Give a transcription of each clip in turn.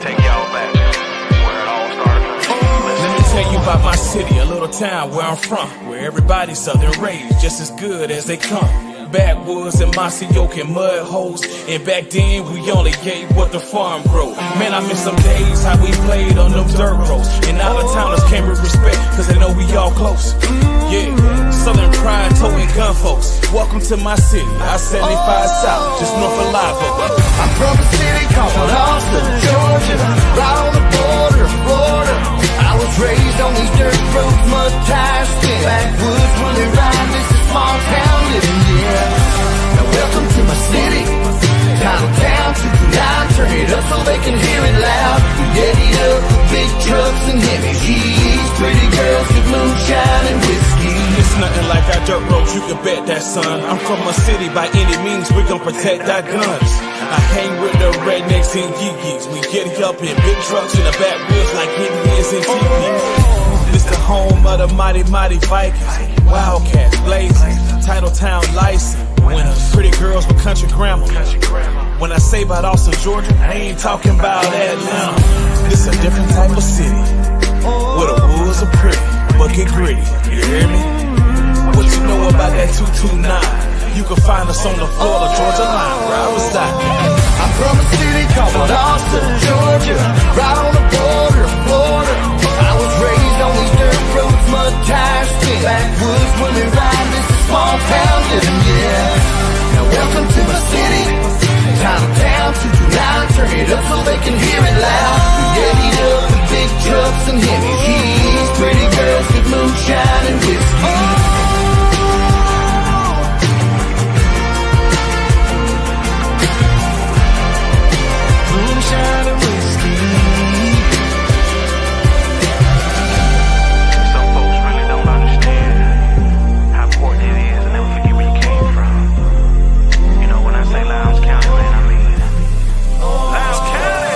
take y'all back where it all started from. Let me tell you about my city, a little town where I'm from, where everybody's southern raised just as good as they come. Backwoods and mossy oak and mud holes, and back then we only gave what the farm grow. Man, I miss some days how we played on them dirt roads, and out of towners came with respect cause they know we all close. Yeah, southern pride, toting gun folks. Welcome to my city, I-75 South, just north of Live Oak. I'm from a city called Austin, Georgia, right on the border of Florida. I was raised on these dirt roads, mud tires, spin backwoods when they ride. This is small town living, yeah. Now welcome to my city, Title Town, 229, turn it up so they can hear it loud. We get it up with big trucks and heavy G's, pretty girls with moonshine and whiskey. It's nothing like our dirt roads, you can bet that, son. I'm from a city, by any means, we gon' protect our guns. I hang with the rednecks and geekies. We get up in big trucks in the backwoods like Indians and teepees. This the home of the mighty, mighty Vikings. Wildcats, blazing, Title Town license. Winners, pretty girls with country grammar. When I say about Austin, Georgia, I ain't talking about Atlanta. This a different type of city, where the woods are pretty, but get gritty, you hear me? What you know about that 229? You can find us on the Florida, Georgia line, where I reside. I'm from a city called Austin, Georgia, right on the border of Florida. I was raised on these dirt roads, mud tires, spin backwoods when they ride. This is small town living, yeah. Now welcome to my city, Title Town, 229, turn it up so they can hear it loud. We get it up with big trucks and heavy G's, pretty girls with moonshine and whiskey. Moonshine and whiskey. Some folks really don't understand how important it is and never forget where you came from. You know, when I say Lowndes County, man, I mean Lowndes County.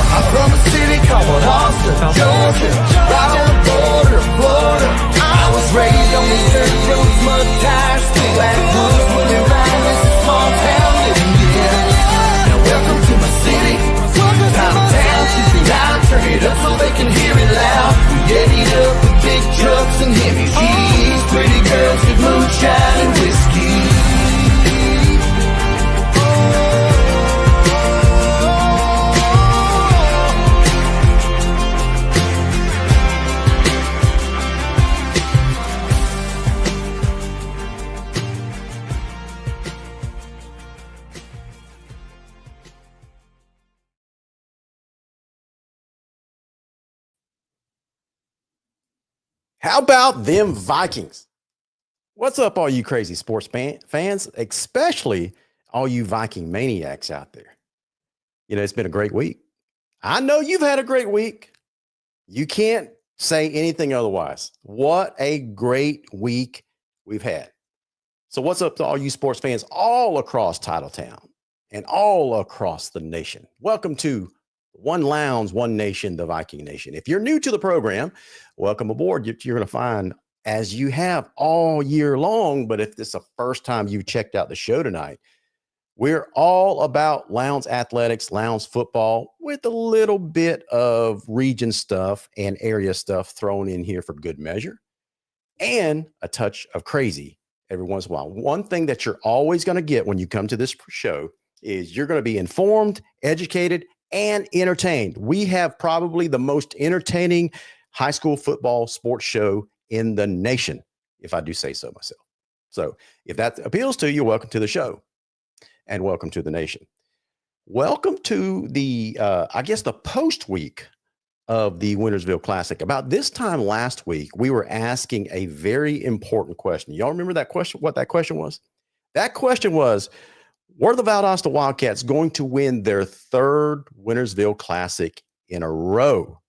I'm from a city called Austin, Georgia, right on the border of Florida. I was raised on these dirt roads, mud tires, spin backwoods when they ride. This is small town living, yeah. Now welcome to my city, Title Town, 229, turn it up so they can hear it loud. We get it up with big trucks and heavy G's, pretty girls with moonshine and whiskey. How about them Vikings? What's up, all you crazy sports fans, especially all you Viking maniacs out there? You know, it's been a great week. I know you've had a great week. You can't say anything otherwise. What a great week we've had. So what's up to all you sports fans all across Titletown and all across the nation? Welcome to One Lowndes, One Nation, the Viking Nation. If you're new to the program, welcome aboard. You're going to find, as you have all year long, but if this is the first time you checked out the show tonight, we're all about Lowndes athletics, Lowndes football, with a little bit of region stuff and area stuff thrown in here for good measure, and a touch of crazy every once in a while. One thing that you're always going to get when you come to this show is you're going to be informed, educated, and entertained. We have probably the most entertaining high school football sports show in the nation, if I do say so myself. So if that appeals to you, welcome to the show and welcome to the nation. Welcome to the, I guess, the post week of the Wintersville Classic. About this time last week, we were asking a very important question. Y'all remember that question? What that question was? That question was, were the Valdosta Wildcats going to win their third Wintersville Classic in a row?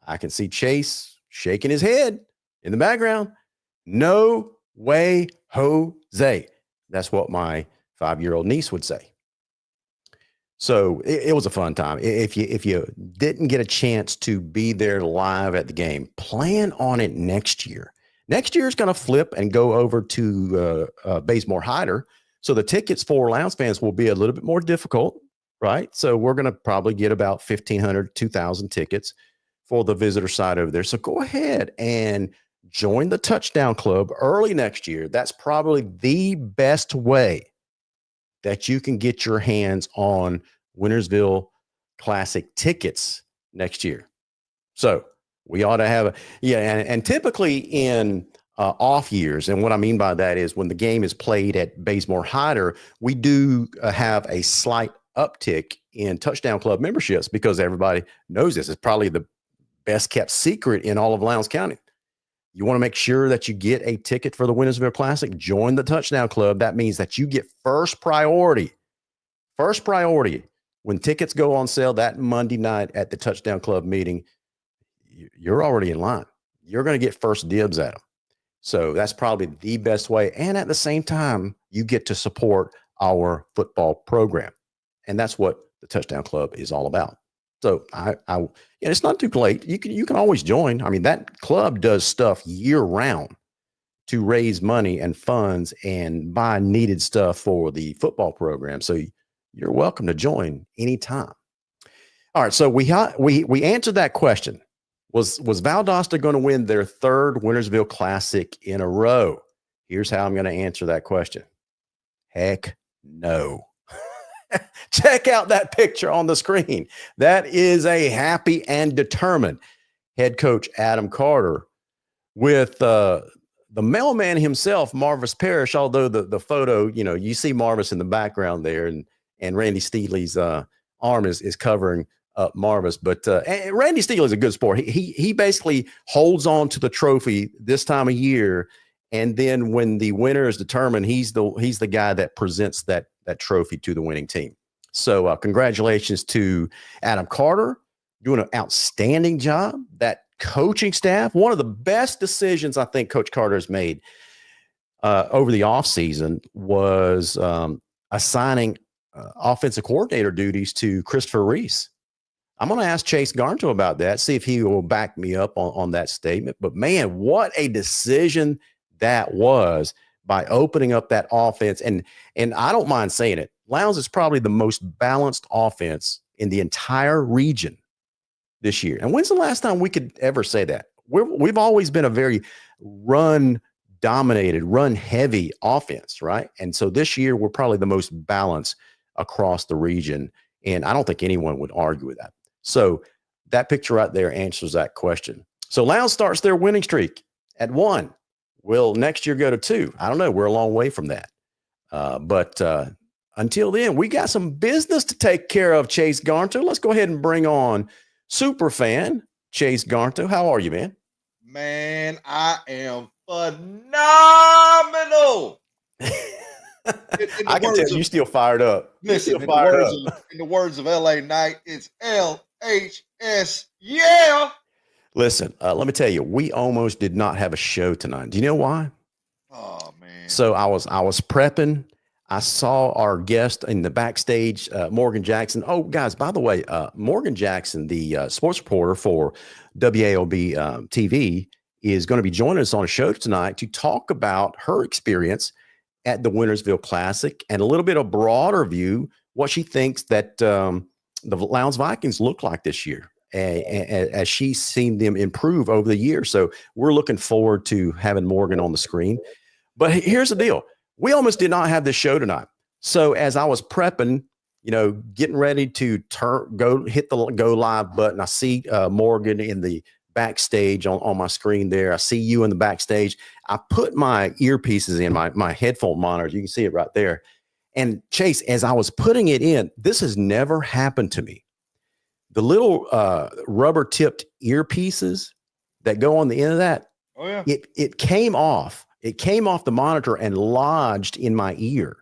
I can see Chase shaking his head in the background. No way, Jose. That's what my 5-year-old niece would say. So it was a fun time. If you didn't get a chance to be there live at the game, plan on it next year. Next year is going to flip and go over to Bazemore Hyder. So the tickets for Lowndes fans will be a little bit more difficult. right? So we're going to probably get about 1,500, 2,000 tickets for the visitor side over there. So go ahead and join the Touchdown Club early next year. That's probably the best way that you can get your hands on Wintersville Classic tickets next year. So we ought to have and typically in off years, and what I mean by that is when the game is played at Bazemore Hyder, we do have a slight uptick in Touchdown Club memberships because everybody knows this. It's probably the best kept secret in all of Lowndes County. You want to make sure that you get a ticket for the Wintersville Classic, join the Touchdown Club. That means that you get first priority. First priority. When tickets go on sale that Monday night at the Touchdown Club meeting, you're already in line. You're going to get first dibs at them. So that's probably the best way. And at the same time, you get to support our football program. And that's what the Touchdown Club is all about. So it's not too late. You can always join. I mean, that club does stuff year round to raise money and funds and buy needed stuff for the football program. So you're welcome to join anytime. All right. So we answered that question. Was Valdosta going to win their third Wintersville Classic in a row? Here's how I'm going to answer that question. Heck no. Check out that picture on the screen. That is a happy and determined head coach Adam Carter with the mailman himself, Marvis Parrish, although the photo, you see Marvis in the background there and Randy Steely's arm is covering up Marvis. But Randy Steely is a good sport. He basically holds on to the trophy this time of year. And then when the winner is determined, he's the guy that presents that trophy to the winning team. So congratulations to Adam Carter, doing an outstanding job. That coaching staff, one of the best decisions I think Coach Carter has made over the offseason was assigning offensive coordinator duties to Christopher Reese. I'm going to ask Chase Garnto about that, see if he will back me up on that statement. But man, what a decision that was by opening up that offense. And I don't mind saying it. Lowndes is probably the most balanced offense in the entire region this year. And when's the last time we could ever say that? We've always been a very run-dominated, run-heavy offense, right? And so this year, we're probably the most balanced across the region. And I don't think anyone would argue with that. So that picture right there answers that question. So Lowndes starts their winning streak at 1. Will next year go to 2? I don't know. We're a long way from that. But until then, we got some business to take care of, Chase Garnto. Let's go ahead and bring on Superfan Chase Garnto. How are you, man? Man, I am phenomenal. I can tell you still fired up. Listen, in the words of LA Knight, it's LHS. Yeah. Listen, let me tell you, we almost did not have a show tonight. Do you know why? Oh man. So I was prepping. I saw our guest in the backstage, Morgan Jackson. Oh, guys, by the way, Morgan Jackson, the sports reporter for WAOB TV, is going to be joining us on a show tonight to talk about her experience at the Wintersville Classic and a little bit of broader view, what she thinks that the Lowndes Vikings look like this year, as she's seen them improve over the year. So we're looking forward to having Morgan on the screen. But here's the deal. We almost did not have this show tonight. So as I was prepping, getting ready to hit the go live button, I see Morgan in the backstage on my screen there. I see you in the backstage. I put my earpieces in, my headphone monitors. You can see it right there. And Chase, as I was putting it in, this has never happened to me. The little rubber tipped earpieces that go on the end of that, oh yeah, it came off. It came off the monitor and lodged in my ear.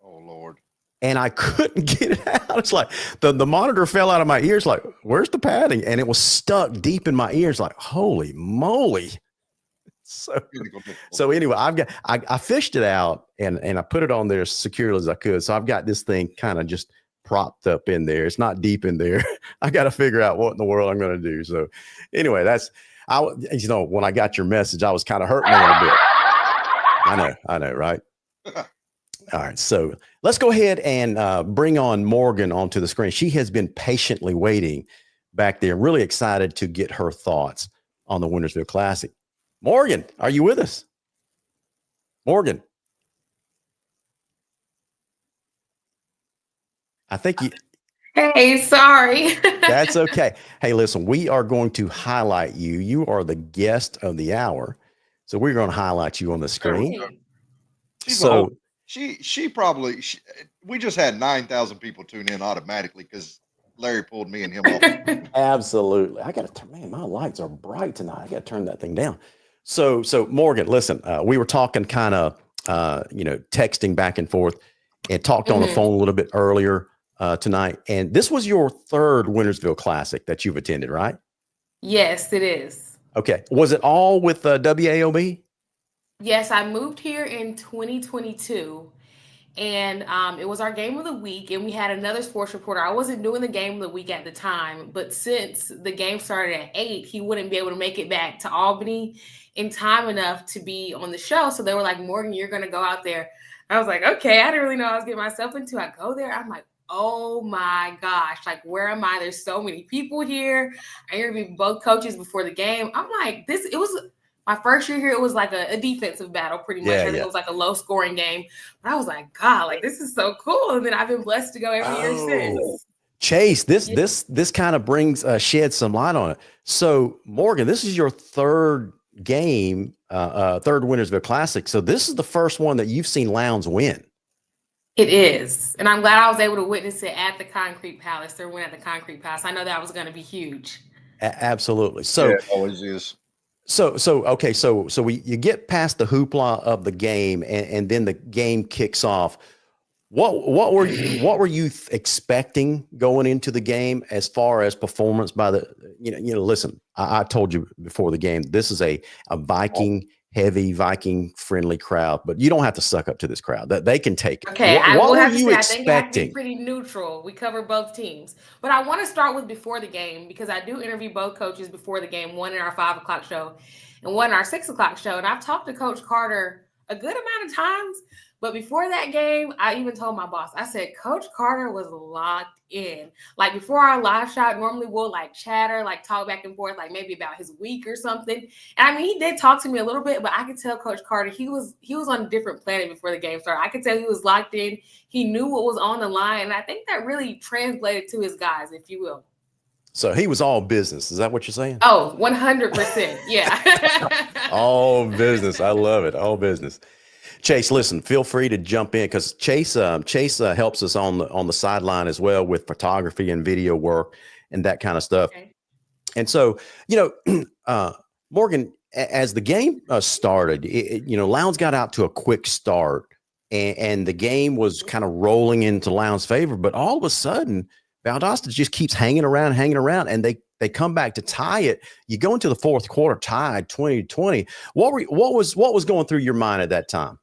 Oh Lord. And I couldn't get it out. It's like the monitor fell out of my ears. Like, where's the padding? And it was stuck deep in my ears. Like, holy moly. So anyway, I fished it out and I put it on there as securely as I could. So I've got this thing kind of just propped up in there. It's not deep in there. I got to figure out what in the world I'm going to do. So anyway, when I got your message, I was kind of hurting a little bit. I know, right? All right, so let's go ahead and bring on Morgan onto the screen. She has been patiently waiting back there, really excited to get her thoughts on the Wintersville Classic. Morgan, are you with us? Morgan. I think you. Hey, sorry. That's okay. Hey, listen, we are going to highlight you. You are the guest of the hour. So we're going to highlight you on the screen. Great. She's So- a whole, she probably we just had 9,000 people tune in automatically because Larry pulled me and him off. Absolutely. I got to turn, man, my lights are bright tonight. I got to turn that thing down. So Morgan, listen, we were talking kind of, texting back and forth and talked on the phone a little bit earlier tonight. And this was your third Wintersville Classic that you've attended, right? Yes, it is. Okay. Was it all with WAOB? Yes, I moved here in 2022, and it was our game of the week, and we had another sports reporter. I wasn't doing the game of the week at the time, but since the game started at 8, he wouldn't be able to make it back to Albany in time enough to be on the show. So they were like, Morgan, you're going to go out there. I was like, okay, I didn't really know what I was getting myself into. I go there. I'm like, oh my gosh, like, where am I? There's so many people here. I interviewed both coaches before the game. I'm like, it was my first year here. It was like a defensive battle, pretty much. I think it was like a low scoring game. But I was like, God, like, this is so cool. And then I've been blessed to go every year since. Chase, this kind of brings shed some light on it. So Morgan, this is your third game, third Wintersville Classic. So this is the first one that you've seen Lowndes win. It is. And I'm glad I was able to witness it at the Concrete Palace. Their win at the Concrete Palace. I know that was going to be huge. Absolutely. So it always is. So you get past the hoopla of the game, and then the game kicks off. What were you expecting going into the game as far as performance by the listen, I told you before the game, this is a Viking heavy, Viking friendly crowd, but you don't have to suck up to this crowd. That they can take it. Okay, what I will were have to you say, I think I have to be expecting? pretty neutral. We cover both teams, but I want to start with before the game because I do interview both coaches before the game, one in our 5 o'clock show and one in our 6 o'clock show. And I've talked to Coach Carter a good amount of times, but before that game, I even told my boss, I said, Coach Carter was locked in. Like before our live shot, normally we'll like chatter, like talk back and forth, like maybe about his week or something. And I mean, he did talk to me a little bit, but I could tell Coach Carter, he was on a different planet before the game started. I could tell he was locked in. He knew what was on the line. And I think that really translated to his guys, if you will. So he was all business. Is that what you're saying? Oh, 100%. Yeah. All business. I love it. All business. Chase, listen, feel free to jump in because Chase helps us on the sideline as well with photography and video work and that kind of stuff. Okay. And so, Morgan, as the game started, Lowndes got out to a quick start and the game was kind of rolling into Lowndes' favor. But all of a sudden, Valdosta just keeps hanging around, and they come back to tie it. You go into the fourth quarter tied 20-20. What was going through your mind at that time?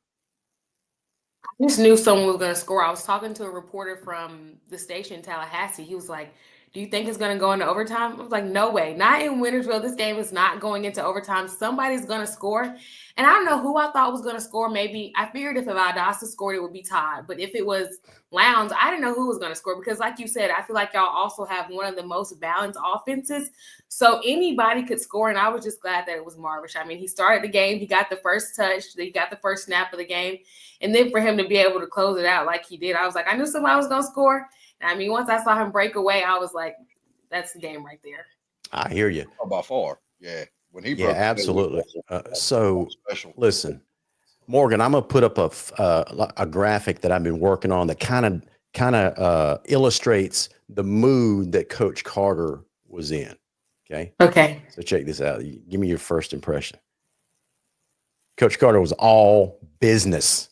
I just knew someone was going to score. I was talking to a reporter from the station in Tallahassee. He was like, do you think it's going to go into overtime? I was like, no way. Not in Wintersville. This game is not going into overtime. Somebody's going to score. And I don't know who I thought was going to score. Maybe I figured if Valdosta scored, it would be tied. But if it was Lowndes, I didn't know who was going to score because like you said, I feel like y'all also have one of the most balanced offenses. So anybody could score. And I was just glad that it was Marvish. I mean, he started the game. He got the first touch. He got the first snap of the game. And then for him to be able to close it out like he did, I was like, I knew somebody was going to score. And I mean, once I saw him break away, I was like, that's the game right there. I hear you. Oh, by far. Yeah. When he broke absolutely. So listen, Morgan, I'm going to put up a graphic that I've been working on that kind of illustrates the mood that Coach Carter was in. Okay. So check this out. Give me your first impression. Coach Carter was all business.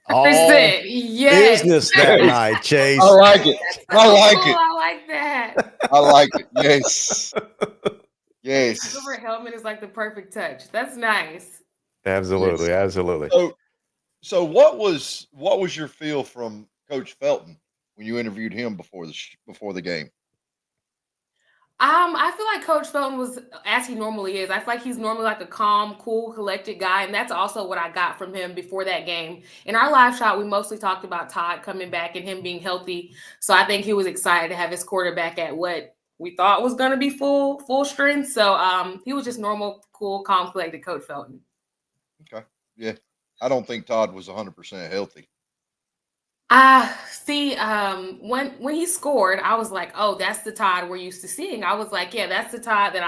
All business that night, Chase. I like it. I like it. I like that. I like it. Yes. Yes. Silver helmet is like the perfect touch. That's nice. Absolutely. Yes. Absolutely. So what was your feel from Coach Felton when you interviewed him before the game? I feel like Coach Felton was as he normally is. I feel like he's normally like a calm, cool, collected guy, and that's also what I got from him before that game. In our live shot, we mostly talked about Todd coming back and him being healthy. So I think he was excited to have his quarterback at what we thought was going to be full strength. So he was just normal, cool, calm, collected Coach Felton. Okay. Yeah. I don't think Todd was 100% healthy. See, when he scored, I was like, oh, that's the Todd we're used to seeing. I was like, yeah, that's the Todd that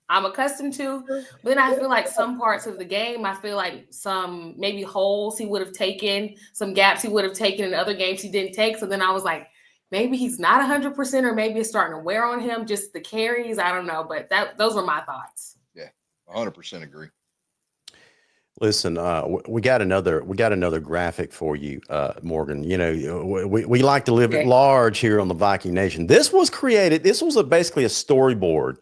I'm accustomed to. But then I feel like some parts of the game, I feel like some maybe holes he would have taken, some gaps he would have taken in other games he didn't take. So then I was like, maybe he's not 100%, or maybe it's starting to wear on him, just the carries. I don't know, but those were my thoughts. Yeah, 100% agree. Listen, we got another graphic for you, Morgan. You know, we like to live at large here on the Viking Nation. This was basically a storyboard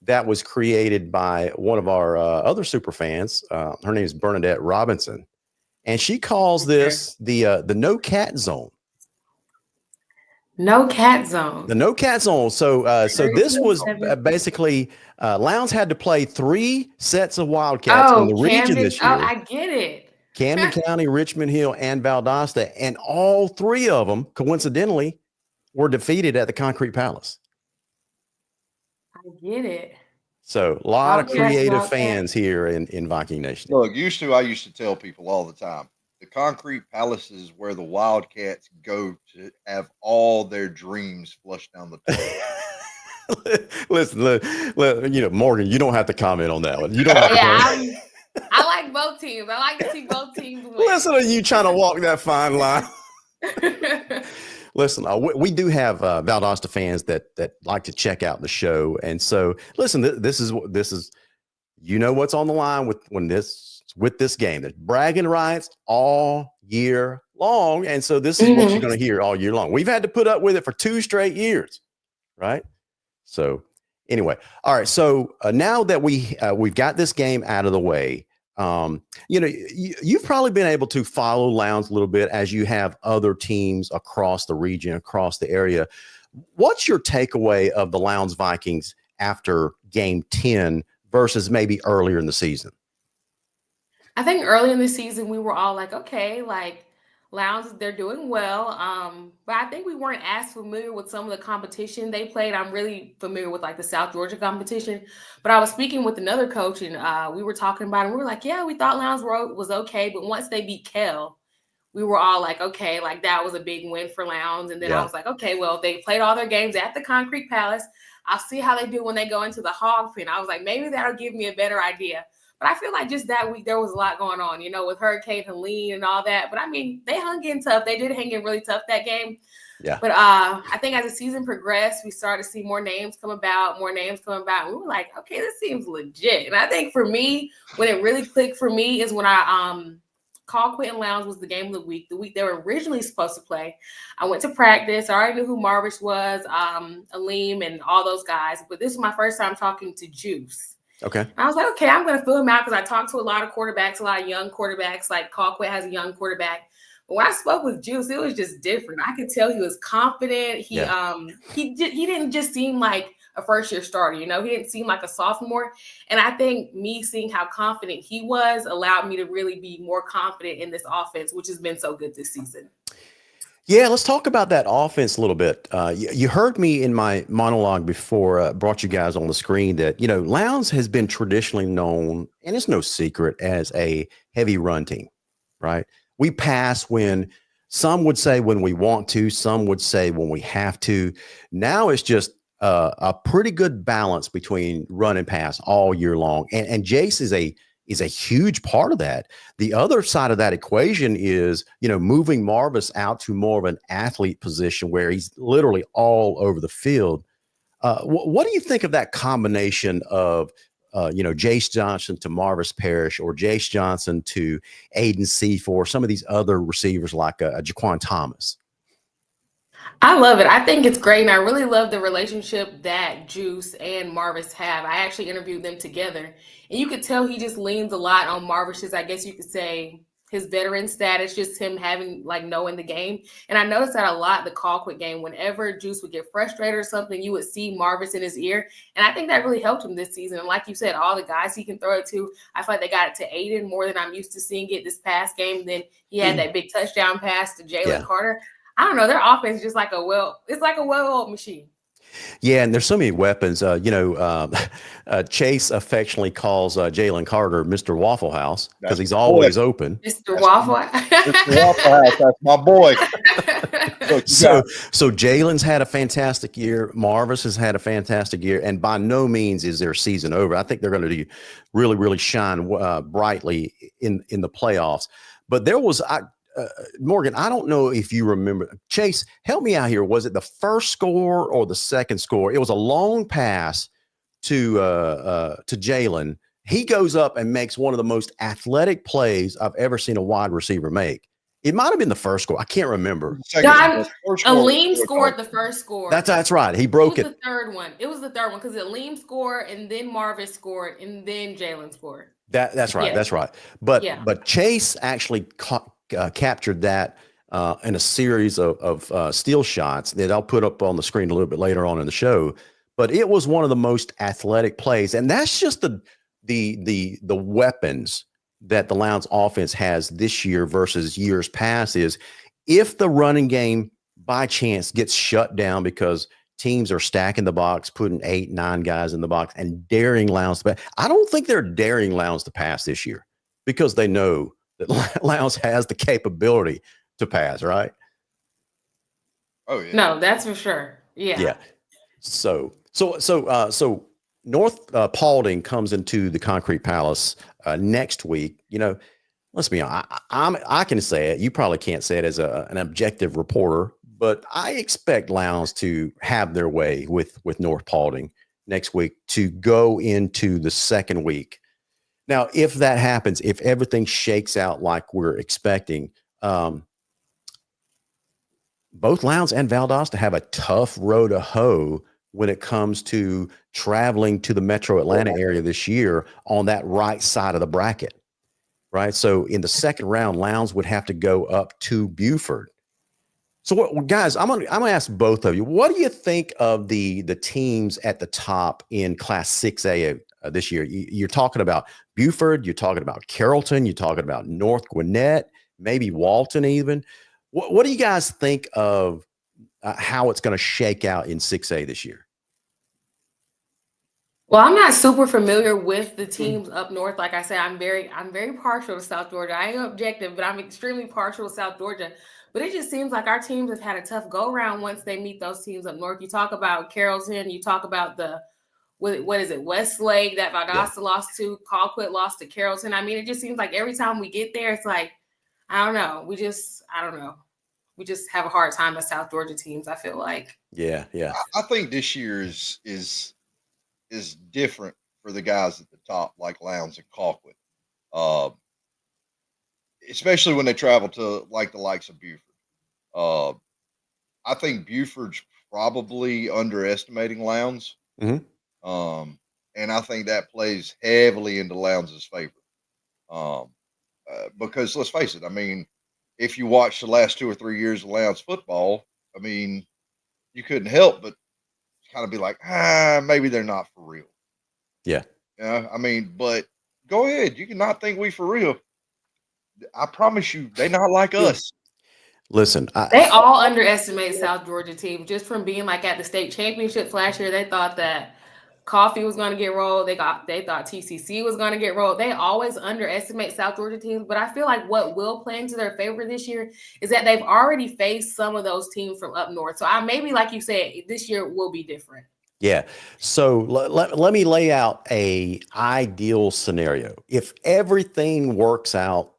that was created by one of our other super fans. Her name is Bernadette Robinson, and she calls this the no cat zone. No cat zone. The no cat zone. So this was basically Lowndes had to play 3 sets of Wildcats in the region this year. Oh, I get it. Camden County, Richmond Hill, and Valdosta, and all 3 of them, coincidentally, were defeated at the Concrete Palace. I get it. So a lot of creative fans here in Viking Nation. Look, I used to tell people all the time, the Concrete Palace is where the Wildcats go to have all their dreams flushed down the toilet. Listen, you know, Morgan, you don't have to comment on that one. You don't have to I like both teams. I like to see both teams win. Listen to you trying to walk that fine line. Listen, we do have Valdosta fans that like to check out the show, and so listen. This is you know what's on the line with this game. There's bragging rights all year long, and so this is what you're going to hear all year long. We've had to put up with it for 2 straight years, right? So anyway, all right. So now that we've got this game out of the way, you know, you've probably been able to follow Lowndes a little bit as you have other teams across the region, across the area. What's your takeaway of the Lowndes Vikings after game 10 versus maybe earlier in the season? I think early in the season, we were all like, okay, like Lowndes, they're doing well. But I think we weren't as familiar with some of the competition they played. I'm really familiar with like the South Georgia competition. But I was speaking with another coach, and we were talking about it. And we were like, yeah, we thought Lowndes was okay. But once they beat Kell, we were all like, okay, like that was a big win for Lowndes. And then I was like, okay, well, they played all their games at the Concrete Palace. I'll see how they do when they go into the Hog Pen. I was like, maybe that'll give me a better idea. But I feel like just that week, there was a lot going on, you know, with Hurricane Helene and all that. But I mean, they hung in tough. They did hang in really tough that game. Yeah. But I think as the season progressed, we started to see more names come about. And we were like, okay, this seems legit. And I think for me, when it really clicked for me is when I called Quentin Lowndes was the game of the week they were originally supposed to play. I went to practice. I already knew who Marvish was, Aleem, and all those guys. But this was my first time talking to Juice. Okay. I was like, okay, I'm going to fill him out because I talked to a lot of quarterbacks, a lot of young quarterbacks. Like Colquitt has a young quarterback. But when I spoke with Juice, it was just different. I could tell he was confident. He didn't just seem like a first-year starter. You know, he didn't seem like a sophomore. And I think me seeing how confident he was allowed me to really be more confident in this offense, which has been so good this season. Yeah, let's talk about that offense a little bit. You heard me in my monologue before, brought you guys on the screen that, you know, Lowndes has been traditionally known, and it's no secret, as a heavy run team, right? We pass when some would say when we want to, some would say when we have to. Now it's just a pretty good balance between run and pass all year long. And Jace is a huge part of that. The other side of that equation is, you know, moving Marvis out to more of an athlete position where he's literally all over the field. What do you think of that combination of, you know, Jace Johnson to Marvis Parrish, or Jace Johnson to Aiden Seafor, some of these other receivers like Jaquan Thomas? I love it. I think it's great. And I really love the relationship that Juice and Marvis have. I actually interviewed them together. And you could tell he just leans a lot on Marvis's, I guess you could say, his veteran status, just him having like knowing the game. And I noticed that a lot the Colquitt game, whenever Juice would get frustrated or something, you would see Marvis in his ear. And I think that really helped him this season. And like you said, all the guys he can throw it to, I feel like they got it to Aiden more than I'm used to seeing it this past game. Then he had that big touchdown pass to Jalen Carter. I don't know. Their offense is just like it's like a well-oiled machine. Yeah, and there's so many weapons. Chase affectionately calls Jalen Carter Mr. Waffle House because he's always open. Mr. Waffle House. Mr. Waffle House, that's my boy. So Jalen's had a fantastic year. Marvis has had a fantastic year, and by no means is their season over. I think they're going to really, really shine brightly in the playoffs. But there was Morgan, I don't know if you remember. Chase, help me out here. Was it the first score or the second score? It was a long pass to Jalen. He goes up and makes one of the most athletic plays I've ever seen a wide receiver make. It might have been the first score. I can't remember. Aleem scored the first score. That's right. He broke it. The third one. It was the third one because Aleem scored and then Marvis scored and then Jalen scored. That's right. Yeah. That's right. But Chase actually captured that in a series of steal shots that I'll put up on the screen a little bit later on in the show. But it was one of the most athletic plays, and that's just the weapons that the Lions offense has this year versus years past. Is if the running game by chance gets shut down because teams are stacking the box, putting 8-9 guys in the box, and daring Lions to pass. I don't think they're daring Lions to pass this year because they know that Lions has the capability to pass, right? Oh yeah. No, that's for sure. Yeah. Yeah. So North Paulding comes into the Concrete Palace next week. Let's be honest. I can say it. You probably can't say it as an objective reporter, but I expect Lions to have their way with North Paulding next week to go into the second week. Now, if that happens, if everything shakes out like we're expecting, both Lowndes and Valdosta have a tough road to hoe when it comes to traveling to the metro Atlanta area this year on that right side of the bracket, right? So in the second round, Lowndes would have to go up to Buford. So, guys, I'm gonna ask both of you, what do you think of the teams at the top in Class 6A this year? You're talking about Buford, you're talking about Carrollton, you're talking about North Gwinnett, maybe Walton even. What do you guys think of how it's going to shake out in 6A this year? Well, I'm not super familiar with the teams up north. Like I said, I'm very partial to South Georgia. I am objective, but I'm extremely partial to South Georgia. But it just seems like our teams have had a tough go-around once they meet those teams up north. You talk about Carrollton, you talk about what is it, Westlake that Valdosta lost to, Colquitt lost to Carrollton. I mean, it just seems like every time we get there, it's like, I don't know. We just have a hard time with South Georgia teams, I feel like. Yeah. I think this year is different for the guys at the top, like Lowndes and Colquitt. Especially when they travel to like the likes of Buford. I think Buford's probably underestimating Lowndes. Mm-hmm. And I think that plays heavily into Lowndes' favor. Because let's face it, I mean, if you watch the last 2 or 3 years of Lowndes football, I mean, you couldn't help but kind of be like, maybe they're not for real. Yeah. Yeah. I mean, but go ahead. You cannot think we for real. I promise you, they not like us. Listen, they all underestimate South Georgia team just from being like at the state championships last year. They thought that Coffee was going to get rolled. They thought TCC was going to get rolled. They always underestimate South Georgia teams, but I feel like what will play into their favor this year is that they've already faced some of those teams from up north. So maybe, like you said, this year will be different. Yeah. So let me lay out a ideal scenario. If everything works out,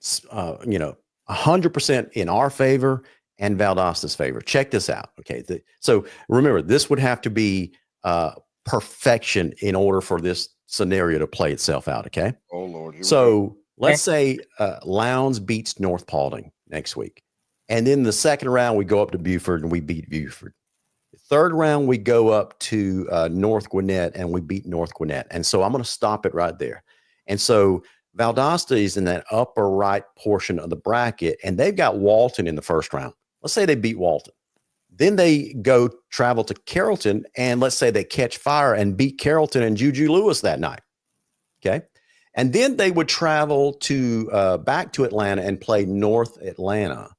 100% in our favor and Valdosta's favor. Check this out. Okay. So remember, this would have to be perfection in order for this scenario to play itself out. Okay. Oh Lord. So let's say Lowndes beats North Paulding next week. And then the second round, we go up to Buford and we beat Buford. The third round, we go up to North Gwinnett and we beat North Gwinnett. And so I'm going to stop it right there. And so Valdosta is in that upper right portion of the bracket, and they've got Walton in the first round. Let's say they beat Walton. Then they go travel to Carrollton, and let's say they catch fire and beat Carrollton and Juju Lewis that night. Okay. And then they would travel to back to Atlanta and play North Atlanta.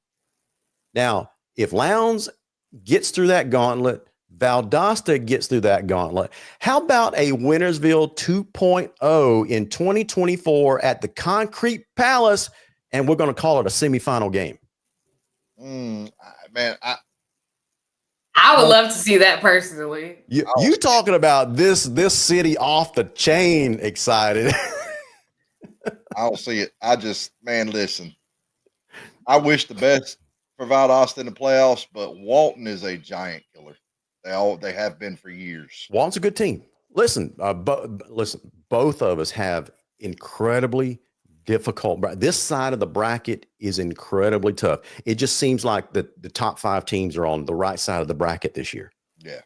Now, if Lowndes gets through that gauntlet, Valdosta gets through that gauntlet. How about a Wintersville 2.0 in 2024 at the Concrete Palace, and we're going to call it a semifinal game? Man, I would love to see that personally. You talking about this city off the chain excited. I don't see it. Listen. I wish the best for Valdosta in the playoffs, but Walton is a giant killer. They have been for years. Walton's a good team. Listen, both of us have incredibly difficult. This side of the bracket is incredibly tough. It just seems like the top 5 teams are on the right side of the bracket this year. Yeah.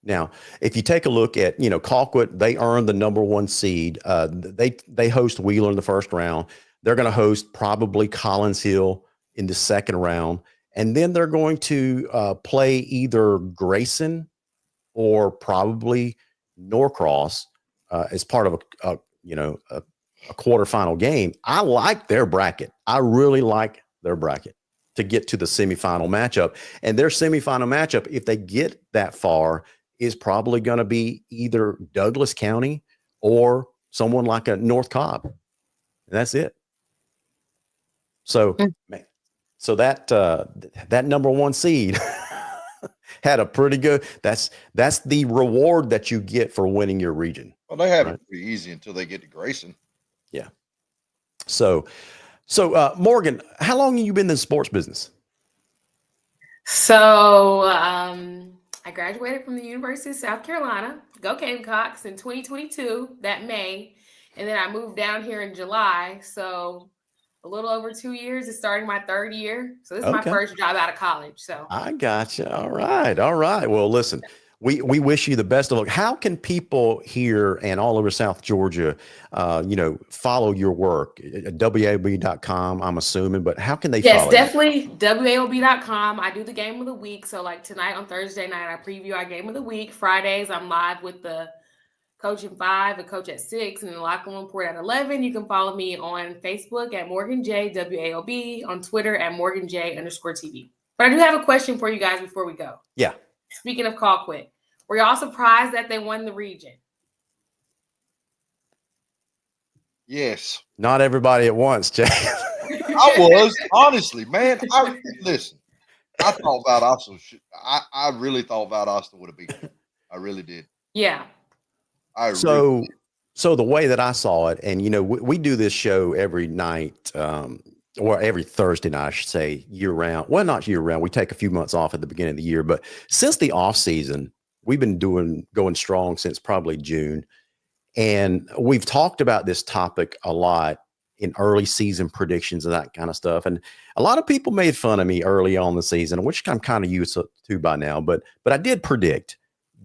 Now, if you take a look at, Colquitt, they earned the number 1 seed. They host Wheeler in the first round. They're going to host probably Collins Hill in the second round. And then they're going to play either Grayson or probably Norcross as part of a quarterfinal game. I like their bracket. I really like their bracket to get to the semifinal matchup. And their semifinal matchup, if they get that far, is probably going to be either Douglas County or someone like a North Cobb. And that's it. So, so that number 1 seed had a pretty good. That's the reward that you get for winning your region. Well, they have it pretty easy until they get to Grayson. Yeah. So Morgan, how long have you been in the sports business? So I graduated from the University of South Carolina, go Gamecocks, in 2022, that May. And then I moved down here in July. So a little over 2 years. It's starting my 3rd year. So this is my first job out of college. So I gotcha. All right. Well, listen, we wish you the best of luck. How can people here and all over South Georgia, follow your work? WAOB.com, I'm assuming, but how can they follow you? Yes, definitely WAOB.com. I do the game of the week. So like tonight on Thursday night, I preview our game of the week. Fridays, I'm live with the Coach at 5, a Coach at 6, and the Locker Room Report at 11. You can follow me on Facebook at Morgan J WAOB, on Twitter at Morgan J_TV. But I do have a question for you guys before we go. Yeah. Speaking of Colquitt, were y'all surprised that they won the region? Yes. Not everybody at once, Jay. I was, honestly, man. Listen, I thought Valdosta. I really thought Valdosta would have beaten them. I really did. Yeah. So the way that I saw it, and we do this show every night, or every Thursday night, I should say, year round. Well, not year round. We take a few months off at the beginning of the year, but since the off season, we've been going strong since probably June. And we've talked about this topic a lot in early season predictions and that kind of stuff. And a lot of people made fun of me early on in the season, which I'm kind of used to by now. But I did predict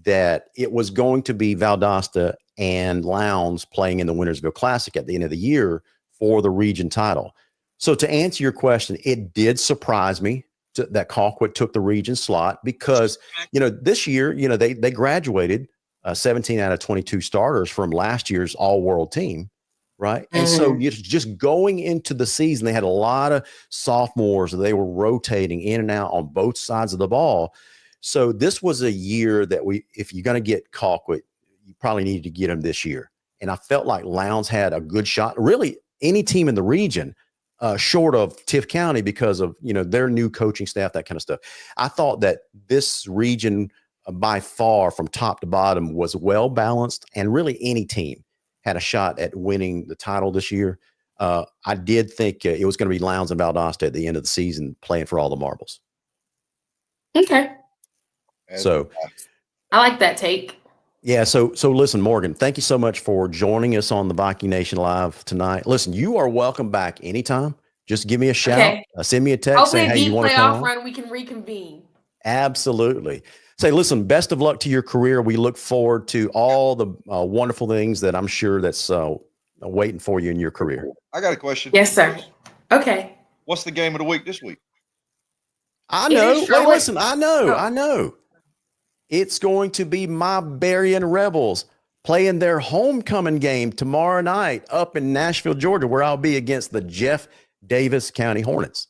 that it was going to be Valdosta and Lowndes playing in the Wintersville Classic at the end of the year for the region title. So to answer your question, it did surprise me that Colquitt took the region slot because, this year, they graduated 17 out of 22 starters from last year's all-world team, right? And so just going into the season, they had a lot of sophomores. They were rotating in and out on both sides of the ball. So this was a year that if you're going to get Colquitt, you probably needed to get them this year. And I felt like Lowndes had a good shot. Really, any team in the region, short of Tift County because of, their new coaching staff, that kind of stuff. I thought that this region by far from top to bottom was well balanced, and really any team had a shot at winning the title this year. I did think it was going to be Lowndes and Valdosta at the end of the season playing for all the marbles. Okay. So I like that take. Yeah. So listen, Morgan, thank you so much for joining us on the Viking Nation Live tonight. Listen, you are welcome back anytime. Just give me a shout. Okay. Send me a text Hopefully saying, hey, you want to come on? run, we can reconvene. Absolutely. Say, listen, best of luck to your career. We look forward to all the wonderful things that I'm sure that's waiting for you in your career. I got a question. Yes, sir. Okay. What's the game of the week this week? I Is it know. Wait, Sherwood? listen, I know. Oh. I know. It's going to be my Berrien Rebels playing their homecoming game tomorrow night up in Nashville, Georgia, where I'll be against the Jeff Davis County Hornets.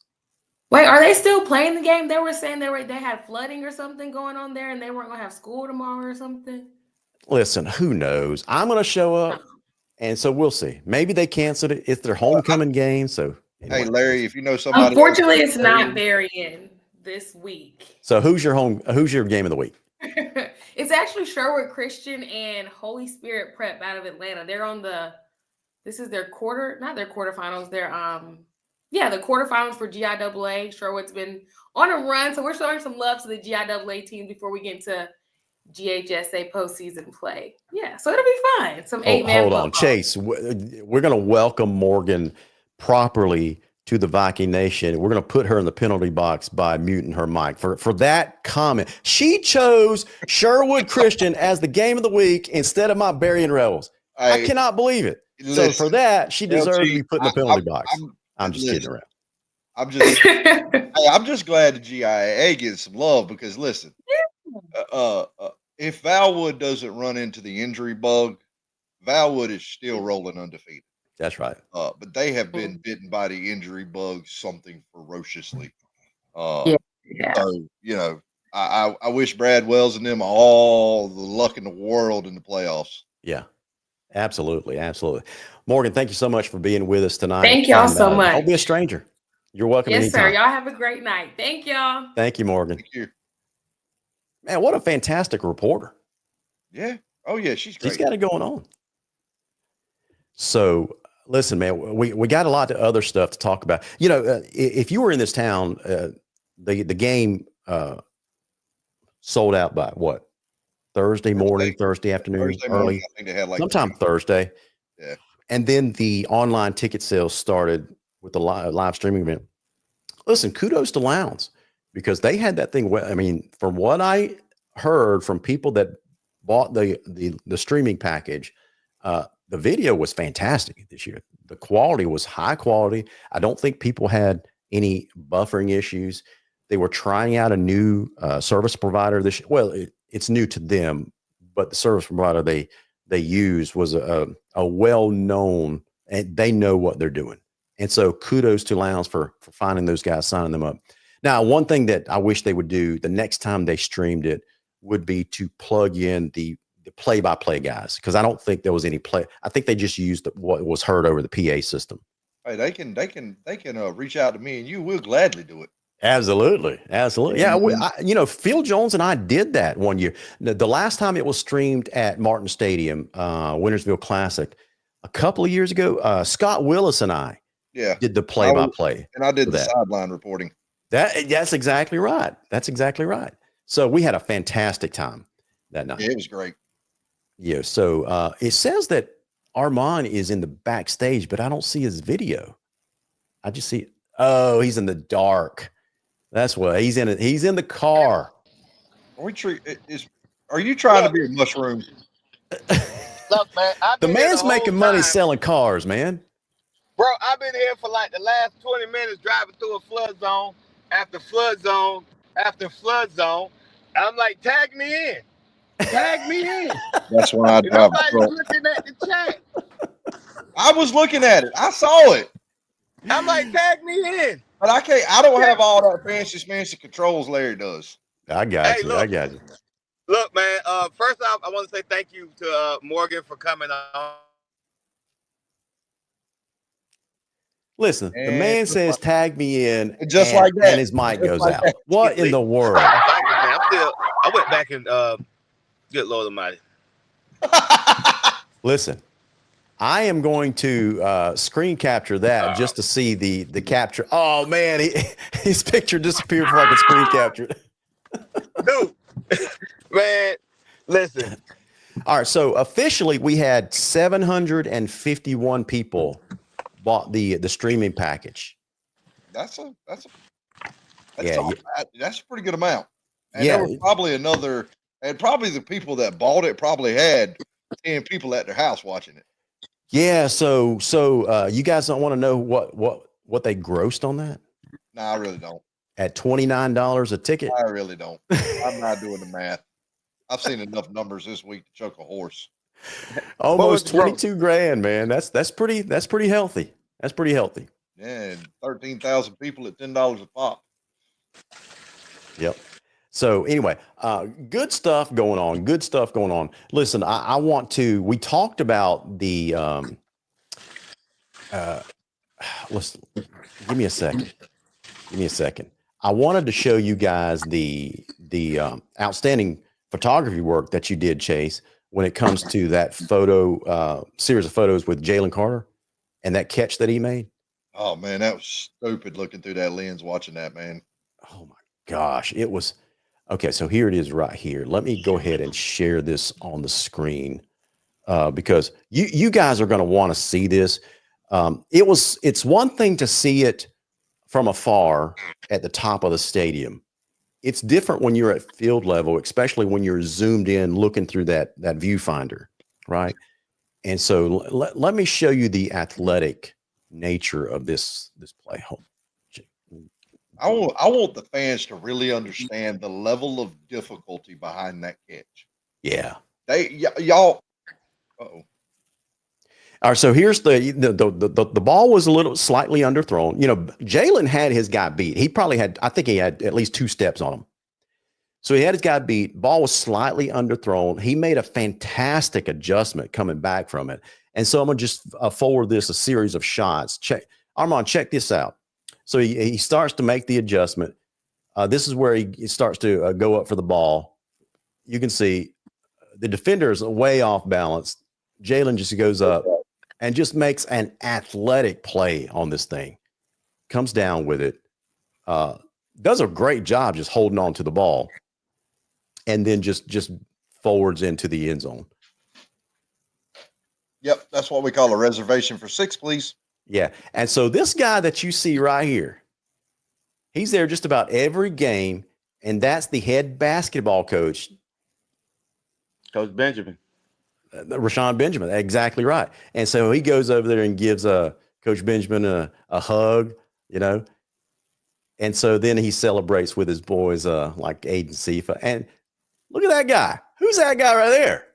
Wait, are they still playing the game? They were saying they had flooding or something going on there, and they weren't going to have school tomorrow or something. Listen, who knows? I'm going to show up, and so we'll see. Maybe they canceled it. It's their homecoming game. So, anyway. Hey, Larry, if you know somebody, Unfortunately, it's not Berrien this week. So, who's your game of the week? It's actually Sherwood Christian and Holy Spirit Prep out of Atlanta. They're on this is their not their quarterfinals. They're the quarterfinals for GIAA. Sherwood's been on a run, so we're showing some love to the GIAA team before we get into GHSA postseason play. Yeah, so it'll be fun. Some 8-man Hold on, Chase. We're going to welcome Morgan properly to the Viking Nation. We're going to put her in the penalty box by muting her mic for that comment. She chose Sherwood Christian as the game of the week instead of my Berrien Rebels. I cannot believe it. Listen, so for that, she deserves to be put in the penalty box. I'm just kidding around. I'm just glad the GIA gets some love because listen, if Valwood doesn't run into the injury bug, Valwood is still rolling undefeated. That's right. But they have been bitten by the injury bug something ferociously. Yeah. So, I wish Brad Wells and them all the luck in the world in the playoffs. Yeah, absolutely. Absolutely. Morgan, thank you so much for being with us tonight. Thank y'all so much. Don't be a stranger. You're welcome. Yes, anytime. sir. Y'all have a great night. Thank y'all. Thank you, Morgan. Thank you. Man, what a fantastic reporter. Yeah. Oh, yeah. She's great. She's got it going on. So, listen, man, we got a lot of other stuff to talk about. If you were in this town, the game sold out by what? Thursday morning, Thursday afternoon, early. I think they had sometime Thursday. Yeah. And then the online ticket sales started with the live streaming event. Listen, kudos to Lowndes because they had that thing. I mean, from what I heard from people that bought the streaming package, the video was fantastic this year. The quality was high quality. I don't think people had any buffering issues. They were trying out a new service provider this year. Well, it's new to them, but the service provider they used was a well-known, and they know what they're doing. And so kudos to Lowndes for finding those guys, signing them up. Now, one thing that I wish they would do the next time they streamed it would be to plug in the play-by-play guys, because I don't think there was any play. I think they just used what was heard over the PA system. Hey, they can reach out to me and you will gladly do it. Absolutely. Yeah. Phil Jones and I did that one year. The last time it was streamed at Martin Stadium, Wintersville Classic, a couple of years ago, Scott Willis and I did the play-by-play. And I did the sideline reporting. That's exactly right. So we had a fantastic time that night. Yeah, it was great. Yeah. So it says that Armand is in the backstage, but I don't see his video. I just see, he's in the dark. That's what he's in. He's in the car. Are you trying to be a mushroom? Look, man, the man's making money selling cars, man. Bro, I've been here for like the last 20 minutes driving through a flood zone after flood zone after flood zone. I'm like, tag me in. Tag me in. That's why I drive. Nobody's looking at the chat. I was looking at it. I saw it. I'm like, tag me in. But I don't have all that fancy controls Larry does. I got you. Look, man, first off, I want to say thank you to Morgan for coming on. Listen, the man says tag me in just like that. And his mic goes out. What in the world? I went back and good Lord Almighty. Listen, I am going to screen capture that just to see the capture. Oh man, his picture disappeared before I could screen capture it. Dude, man, listen. All right, so officially we had 751 people bought the streaming package. That's a pretty good amount. And there was probably probably the people that bought it probably had 10 people at their house watching it. Yeah. So you guys don't want to know what they grossed on that? No, I really don't. At $29 a ticket? I really don't. I'm not doing the math. I've seen enough numbers this week to choke a horse. Almost 22 grand, man. That's pretty healthy. That's pretty healthy. Yeah, and 13,000 people at $10 a pop. Yep. So anyway, good stuff going on. Good stuff going on. Listen, we talked about the, listen, give me a second. I wanted to show you guys the outstanding photography work that you did, Chase, when it comes to that photo, series of photos with Jalen Carter and that catch that he made. Oh man, that was stupid looking through that lens watching that, man. Oh my gosh. It was, okay. So here it is right here. Let me go ahead and share this on the screen because you guys are going to want to see this. It's one thing to see it from afar at the top of the stadium. It's different when you're at field level, especially when you're zoomed in looking through that viewfinder, right? And so let me show you the athletic nature of this play. I want the fans to really understand the level of difficulty behind that catch. Yeah. Y'all. Uh-oh. All right, so here's the ball was a little slightly underthrown. You know, Jalen had his guy beat. I think he had at least 2 steps on him. So he had his guy beat. Ball was slightly underthrown. He made a fantastic adjustment coming back from it. And so I'm going to just forward this a series of shots. Armand, check this out. So he starts to make the adjustment. This is where he starts to go up for the ball. You can see the defender is way off balance. Jalen just goes up and just makes an athletic play on this thing. Comes down with it. Does a great job just holding on to the ball. And then just forwards into the end zone. Yep, that's what we call a reservation for 6, please. Yeah. And so this guy that you see right here, he's there just about every game, and that's the head basketball coach. Coach Benjamin. Rashawn Benjamin, exactly right. And so he goes over there and gives Coach Benjamin a hug, you know. And so then he celebrates with his boys like Aiden Sifa. And look at that guy. Who's that guy right there?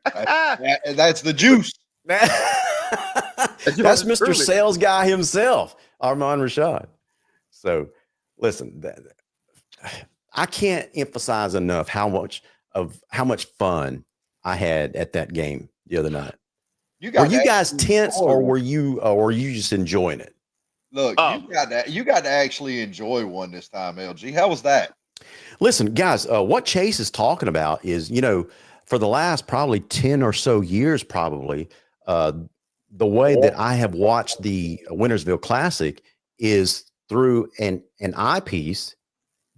That's the juice. That's Mr. Sales Guy himself, Armand Rashad. So listen, I can't emphasize enough how much fun I had at that game the other night. Were you guys tense or were you just enjoying it? Look, you got to actually enjoy one this time, LG. How was that? Listen, guys, what Chase is talking about is, you know, for the last probably 10 or so years, probably, the way that I have watched the Wintersville Classic is through an eyepiece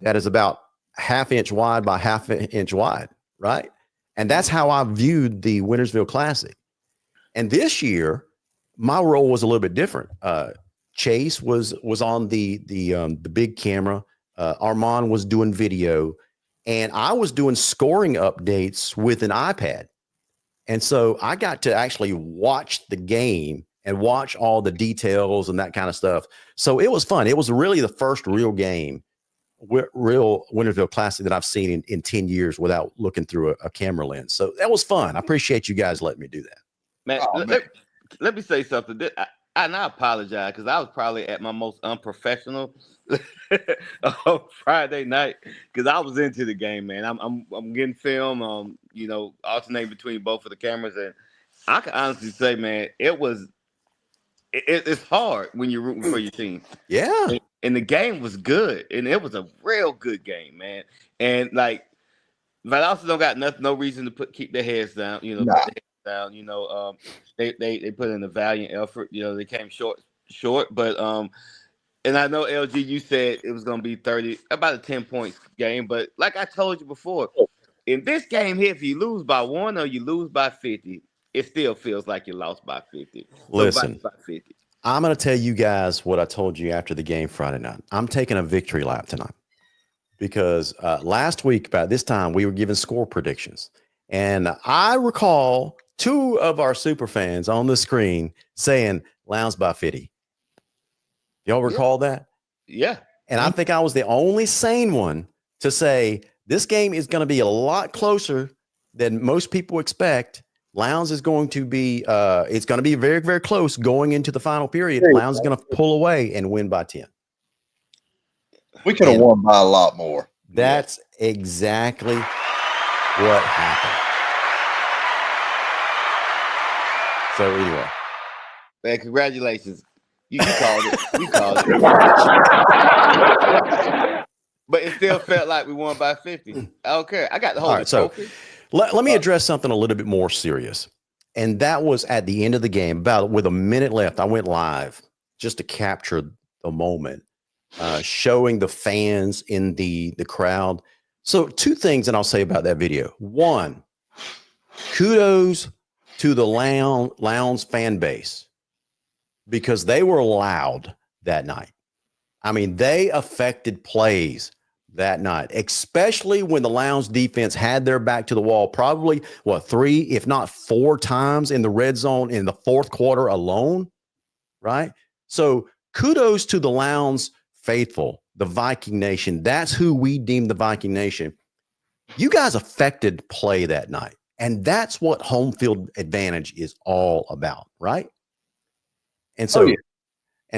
that is about 1/2 inch wide by 1/2 inch wide, right? And that's how I viewed the Wintersville Classic. And this year, my role was a little bit different. Chase was on the big camera. Armand was doing video, and I was doing scoring updates with an iPad. And so I got to actually watch the game and watch all the details and that kind of stuff. So it was fun. It was really the first real game, real Wintersville Classic that I've seen in 10 years without looking through a camera lens. So that was fun. I appreciate you guys letting me do that. Man, let me say something. And I apologize because I was probably at my most unprofessional Friday night because I was into the game, man. I'm getting film, you know, alternating between both of the cameras, and I can honestly say, man, it's hard when you're rooting for your team. Yeah, and the game was good, and it was a real good game, man. And like, Valdosta don't got no reason to keep their heads down, you know. Nah. Down, you know, they put in a valiant effort. You know, they came short, but and I know LG, you said it was gonna be about a 10 points game, but like I told you before, in this game here, if you lose by 1 or you lose by 50, it still feels like you lost by 50. Listen, by 50. I'm gonna tell you guys what I told you after the game Friday night. I'm taking a victory lap tonight. because last week about this time we were giving score predictions, and I recall two of our super fans on the screen saying Lions by 50. Y'all recall that? Yeah. And I think I was the only sane one to say this game is going to be a lot closer than most people expect. Lowndes is going to be it's going to be very, very close going into the final period. Lowndes is going to pull away and win by 10. We could have won by a lot more. That's exactly what happened. So anyway. Man, congratulations. You called it. You called it. But it still felt like we won by 50. I don't care. I got the whole trophy. Let me address something a little bit more serious. And that was at the end of the game, about with a minute left. I went live just to capture the moment, showing the fans in the crowd. So two things that I'll say about that video. One, kudos to the Lowndes fan base, because they were loud that night. I mean, they affected plays that night, especially when the Lowndes defense had their back to the wall, probably 3, if not 4 times in the red zone in the fourth quarter alone, right? So kudos to the Lowndes faithful, the Viking Nation. That's who we deem the Viking Nation. You guys affected play that night, and that's what home field advantage is all about, right? And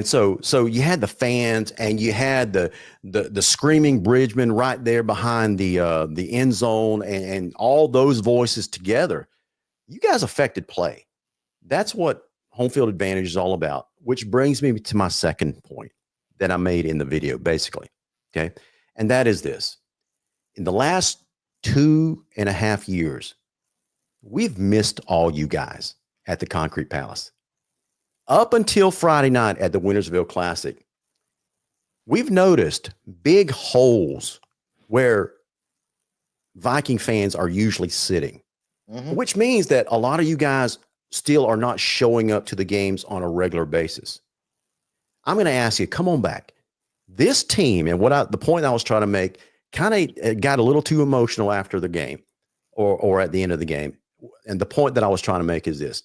so, so you had the fans, and you had the screaming Bridgman right there behind the end zone, and all those voices together. You guys affected play. That's what home field advantage is all about, which brings me to my second point that I made in the video, basically. Okay. And that is this. In the last 2.5 years, we've missed all you guys at the Concrete Palace. Up until Friday night at the Wintersville Classic, we've noticed big holes where Viking fans are usually sitting, which means that a lot of you guys still are not showing up to the games on a regular basis. I'm going to ask you, come on back. This team, and the point I was trying to make, kind of got a little too emotional after the game or at the end of the game. And the point that I was trying to make is this.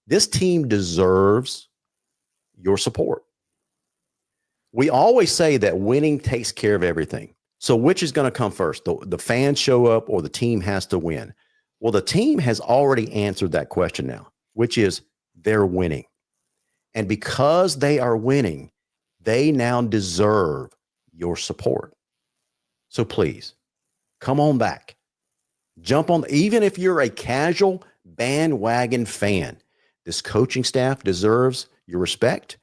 This team deserves your support. We always say that winning takes care of everything. So which is going to come first? The fans show up or the team has to win? Well, the team has already answered that question now, which is they're winning. And because they are winning, they now deserve your support. So please, come on back. Jump on, even if you're a casual bandwagon fan, this coaching staff deserves your respect.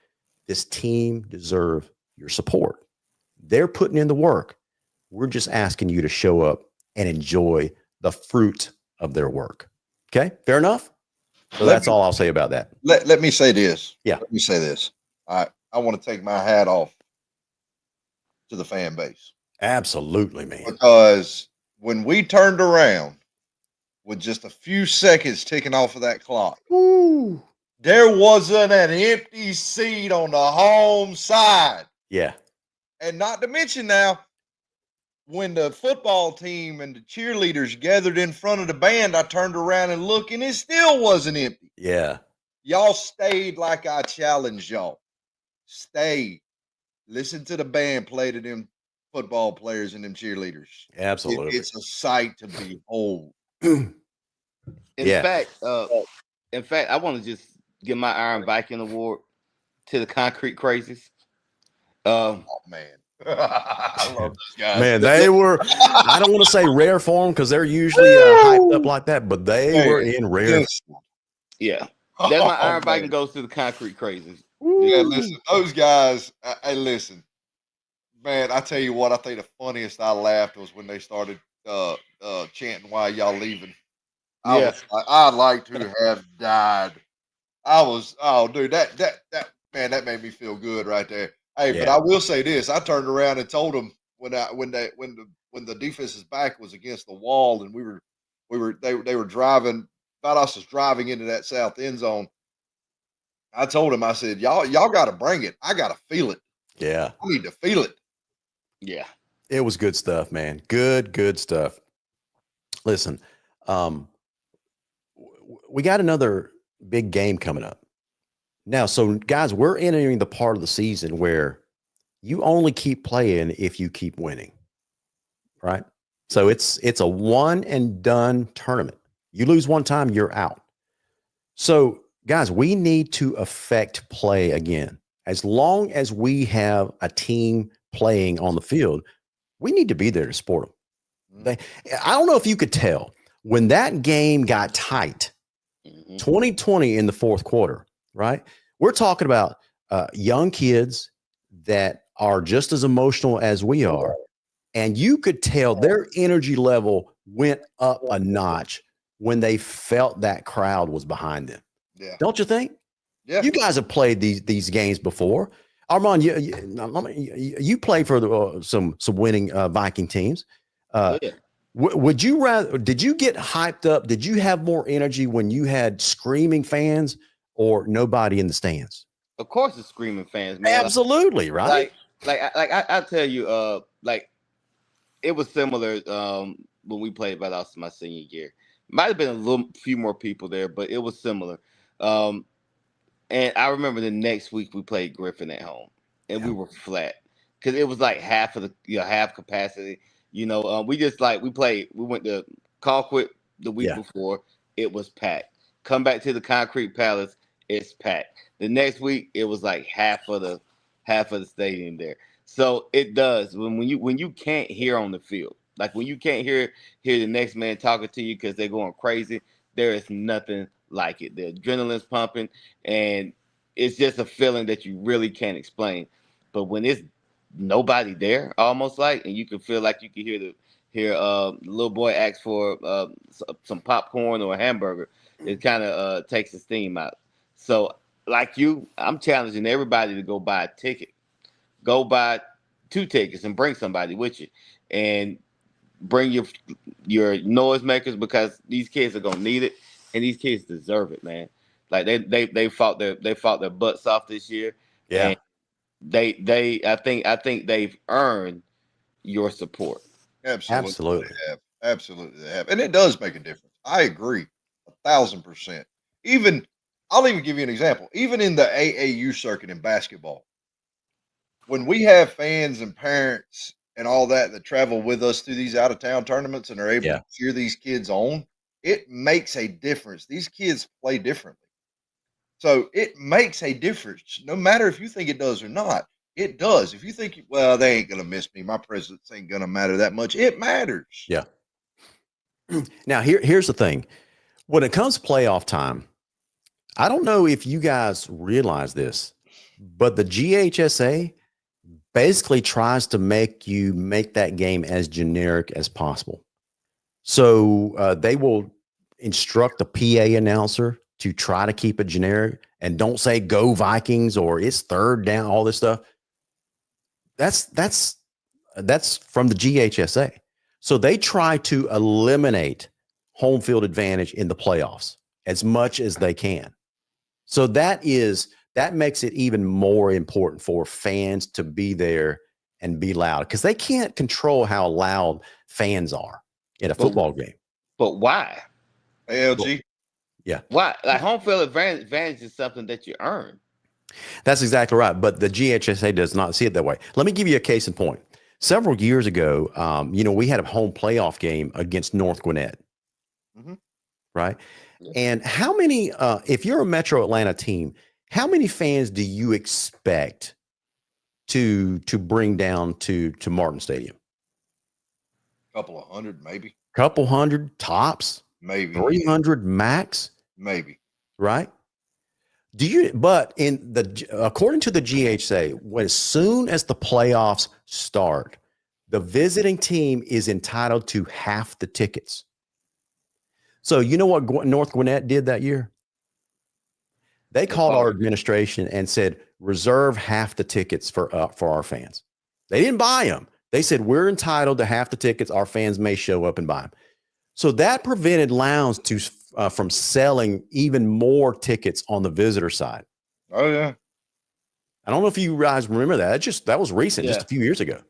This team deserves your support. They're putting in the work. We're just asking you to show up and enjoy the fruit of their work. Okay, fair enough? So that's all I'll say about that. Let me say this. Yeah. Let me say this. I want to take my hat off to the fan base. Absolutely, man. Because when we turned around with just a few seconds ticking off of that clock, there wasn't an empty seat on the home side. Yeah. And not to mention now, when the football team and the cheerleaders gathered in front of the band, I turned around and looked, and it still wasn't empty. Yeah. Y'all stayed like I challenged y'all. Stay. Listen to the band play to them football players and them cheerleaders. Absolutely. It's a sight to behold. In fact, I want to just give my Iron Viking award to the Concrete Crazies. Oh man. I love those guys. Man, they were, I don't want to say rare form because they're usually hyped up like that, but they were in rare. Yeah. That's my Iron Viking goes to the Concrete Crazies. Yeah, listen, those guys, hey, listen, man, I tell you what, I think the funniest I laughed was when they started chanting while y'all leaving. I'd like to have died. Dude, that man, that made me feel good right there. Hey, but I will say this: I turned around and told them when the defense's back was against the wall, and they were driving. Valdos was driving into that south end zone. I told him, I said, y'all got to bring it. I got to feel it. Yeah, I need to feel it. Yeah, It was good stuff, man. Good stuff. Listen, we got another big game coming up. Now, so guys, we're entering the part of the season where you only keep playing if you keep winning, right? So it's a one and done tournament. You lose one time, you're out. So, guys, we need to affect play again. As long as we have a team playing on the field, we need to be there to support them. I don't know if you could tell when that game got tight, 2020 in the fourth quarter, right? We're talking about young kids that are just as emotional as we are. And you could tell their energy level went up a notch when they felt that crowd was behind them. Yeah. Don't you think? Yeah. You guys have played these games before. Armand, you played for some winning Viking teams. Would you rather? Did you get hyped up? Did you have more energy when you had screaming fans or nobody in the stands? Of course, the screaming fans, man. Absolutely, right? I tell you, it was similar when we played Valdosta my senior year. Might have been few more people there, but it was similar. And I remember the next week we played Griffin at home, and we were flat because it was like half of the half capacity. We went to Colquitt the week before, it was packed. Come back to the Concrete Palace, it's packed. The next week it was like half of the stadium there. So it does when you can't hear on the field, like when you can't hear the next man talking to you because they're going crazy. There is nothing like it. The adrenaline's pumping, and it's just a feeling that you really can't explain. But when it's nobody there, almost like, and you can feel like you can hear little boy ask for some popcorn or a hamburger, it kind of takes the steam out. So, like I'm challenging everybody to go buy a ticket. Go buy 2 tickets and bring somebody with you, and bring your noisemakers because these kids are gonna need it, and these kids deserve it, man. Like they fought their butts off this year. Yeah. And I think they've earned your support. Absolutely. Absolutely they have. And it does make a difference. I agree 1,000%. I'll even give you an example. Even in the AAU circuit in basketball, when we have fans and parents and all that travel with us through these out of town tournaments and are able to cheer these kids on, it makes a difference. These kids play differently. So it makes a difference. No matter if you think it does or not, it does. If you think, well, they ain't going to miss me, my presence ain't going to matter that much, it matters. Yeah. Now, here's the thing. When it comes to playoff time, I don't know if you guys realize this, but the GHSA basically tries to make that game as generic as possible. So they will instruct a PA announcer to try to keep it generic and don't say go Vikings or it's third down, all this stuff. That's from the GHSA. So they try to eliminate home field advantage in the playoffs as much as they can. So that makes it even more important for fans to be there and be loud because they can't control how loud fans are in a football game. But why? ALG. Yeah. Why? Like home field advantage is something that you earn. That's exactly right. But the GHSA does not see it that way. Let me give you a case in point. Several years ago, we had a home playoff game against North Gwinnett. Mm-hmm. Right. Yeah. And how many, if you're a Metro Atlanta team, how many fans do you expect to bring down to Martin Stadium? A couple of hundred, maybe. Couple hundred tops. Maybe 300 max. Maybe. Right. But according to the GHSA, as soon as the playoffs start, the visiting team is entitled to half the tickets. So you know what North Gwinnett did that year? They called our administration and said, reserve half the tickets for our fans. They didn't buy them. They said, we're entitled to half the tickets. Our fans may show up and buy them. So that prevented Lowndes from selling even more tickets on the visitor side. Oh, yeah. I don't know if you guys remember that. That was recent, just a few years ago.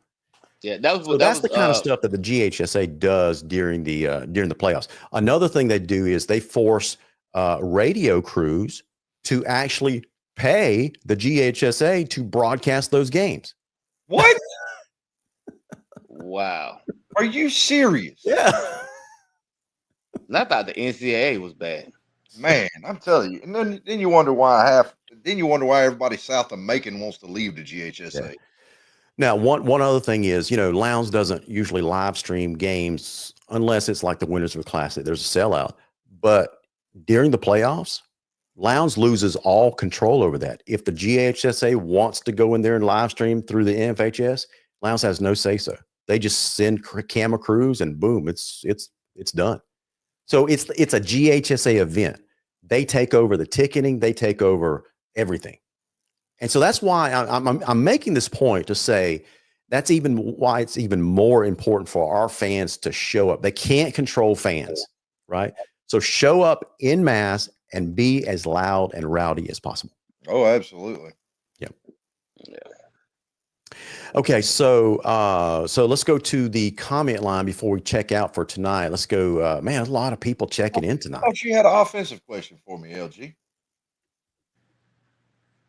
Yeah, that was So that that's was the kind of stuff that the GHSA does during the playoffs. Another thing they do is they force radio crews to actually pay the GHSA to broadcast those games. What? wow. Are you serious? Yeah. And I thought the NCAA was bad. Man, I'm telling you. And then you wonder why everybody south of Macon wants to leave the GHSA. Yeah. Now, one other thing is, Lowndes doesn't usually live stream games unless it's like the Wintersville Classic. There's a sellout. But during the playoffs, Lowndes loses all control over that. If the GHSA wants to go in there and live stream through the NFHS, Lowndes has no say so. They just send camera crews and boom, it's done. So it's a GHSA event. They take over the ticketing. They take over everything. And so that's why I'm making this point to say that's even why it's even more important for our fans to show up. They can't control fans, right? So show up in mass and be as loud and rowdy as possible. Oh, absolutely. Yep. Yeah. Okay, so let's go to the comment line before we check out for tonight. Let's go. Man, a lot of people checking in tonight. I thought you had an offensive question for me, LG.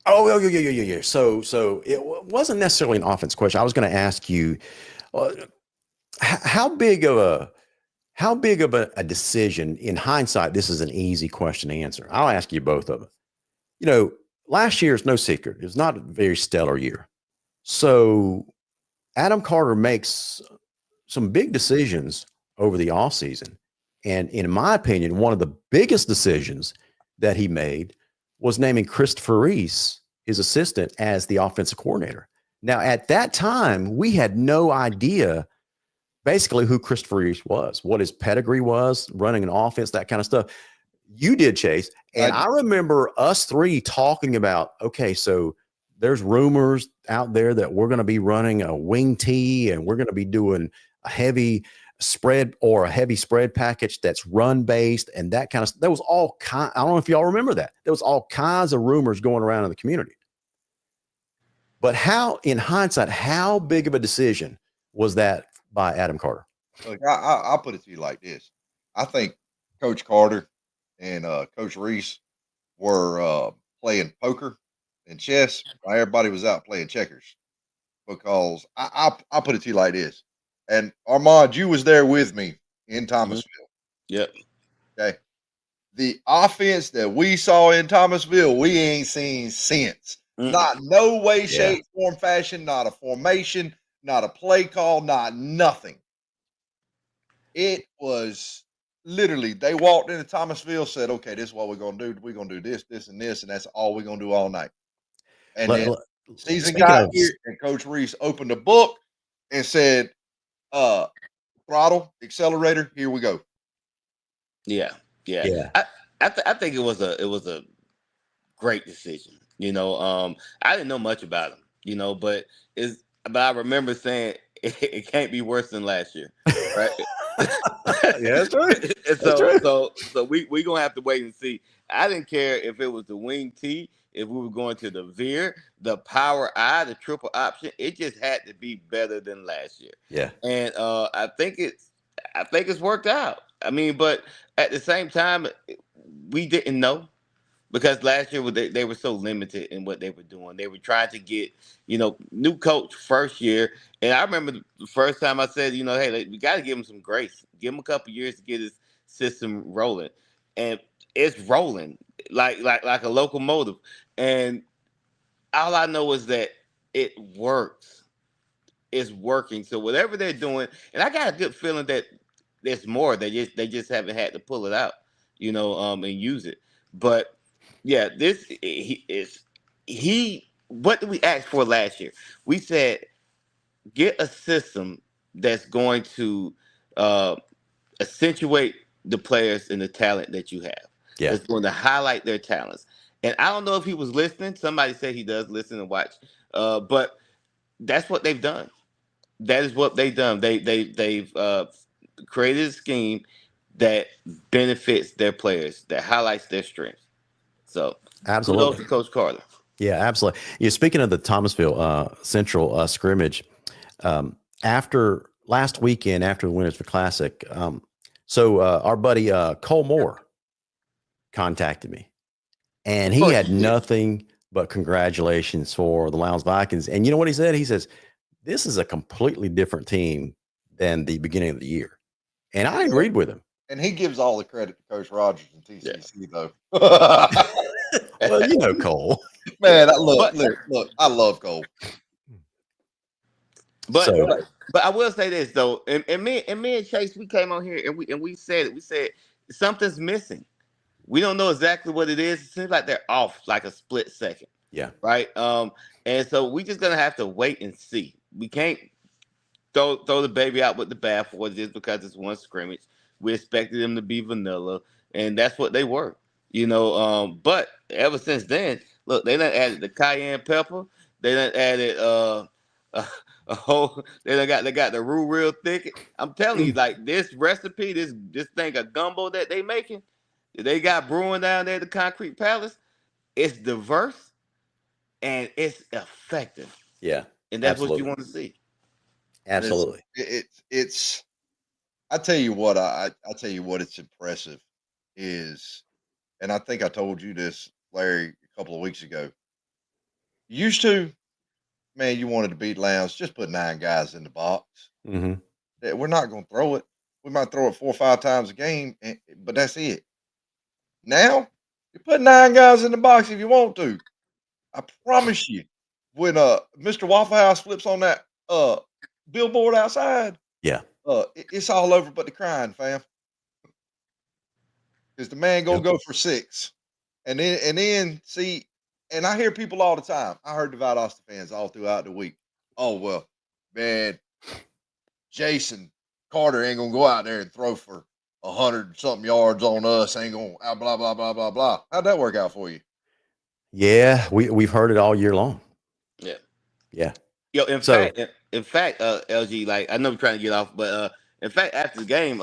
Oh, yeah. So it wasn't necessarily an offense question. I was going to ask you, how big of a decision in hindsight? This is an easy question to answer. I'll ask you both of them. Last year is no secret. It was not a very stellar year. So Adam Carter makes some big decisions over the offseason. And in my opinion, one of the biggest decisions that he made was naming Christopher Reese, his assistant, as the offensive coordinator. Now, at that time, we had no idea basically who Christopher Reese was, what his pedigree was, running an offense, that kind of stuff. You did, Chase. And I remember us three talking about, okay, so there's rumors out there that we're going to be running a wing tee and we're going to be doing a heavy spread or a heavy spread package that's run based and that kind of stuff. There was all kind. I don't know if y'all remember that. There was all kinds of rumors going around in the community. But in hindsight, how big of a decision was that by Adam Carter? Look, I'll put it to you like this. I think Coach Carter and Coach Reese were playing poker and chess while everybody was out playing checkers. Because I'll put it to you like this. And Armand, you was there with me in Thomasville. Yep. Okay. The offense that we saw in Thomasville, we ain't seen since. Not no way, shape, form, fashion, not a formation, not a play call, not nothing. It was literally, they walked into Thomasville, said, okay, this is what we're going to do. We're going to do this, this, and this, and that's all we're going to do all night. And then season got here, and Coach Reese opened the book and said, throttle, accelerator, here we go. Yeah. I think it was a great decision. I didn't know much about him, but I remember saying it can't be worse than last year, right? Yeah, that's right. So we gonna have to wait and see. I didn't care if it was the wing T, if we were going to the veer, the power I, the triple option. It just had to be better than last year. Yeah, and I think it's worked out. I mean, but at the same time, we didn't know. Because last year they were so limited in what they were doing. They were trying to get, new coach first year. And I remember the first time I said, hey, we got to give him some grace. Give him a couple years to get his system rolling. And it's rolling like a locomotive. And all I know is that it works. It's working. So whatever they're doing, and I got a good feeling that there's more. They just haven't had to pull it out, and use it. But yeah, what did we ask for last year? We said, get a system that's going to accentuate the players and the talent that you have. Yeah. It's going to highlight their talents. And I don't know if he was listening. Somebody said he does listen and watch. But that's what they've done. That is what they've done. They've created a scheme that benefits their players, that highlights their strengths. So absolutely, kudos to Coach Carter. Yeah, absolutely. Speaking of the Thomasville Central scrimmage, after last weekend, after the Winners Classic, our buddy Cole Moore contacted me, and he had nothing but congratulations for the Lions Vikings. And you know what he said? He says, "This is a completely different team than the beginning of the year," and I agreed with him. And he gives all the credit to Coach Rogers and TCC, though. Well, you know, Cole. Man, look, I love Cole. But I will say this though, and me and Chase, we came on here and we said it. We said something's missing. We don't know exactly what it is. It seems like they're off like a split second. Yeah. Right. And so we just gonna have to wait and see. We can't throw the baby out with the bathwater just because it's one scrimmage. We expected them to be vanilla, and that's what they were. But ever since then, look, they done added the cayenne pepper. They done added a whole. They got the roux real thick. I'm telling you, like this recipe, this thing of gumbo that they making, they got brewing down there at the Concrete Palace. It's diverse and it's effective. Yeah, and that's what you want to see. Absolutely. It's. I tell you what, I tell you what, it's impressive is, and I think I told you this, Larry, a couple of weeks ago. Used to, man, you wanted to beat Lounge, just put 9 guys in the box. Mm-hmm. We're not going to throw it. We might throw it 4 or 5 times a game, but that's it. Now, you put 9 guys in the box if you want to. I promise you, when Mr. Waffle House flips on that billboard outside, yeah, it's all over but the crying, fam. Because the man gonna go for 6, and then see. And I hear people all the time. I heard Divide Austin fans all throughout the week. Oh well, man, Jason Carter ain't gonna go out there and throw for 100-something yards on us. Ain't gonna blah blah blah blah blah. How'd that work out for you? Yeah, we've heard it all year long. Yeah. Yo, in fact, LG, like I know we're trying to get off, but in fact, after the game,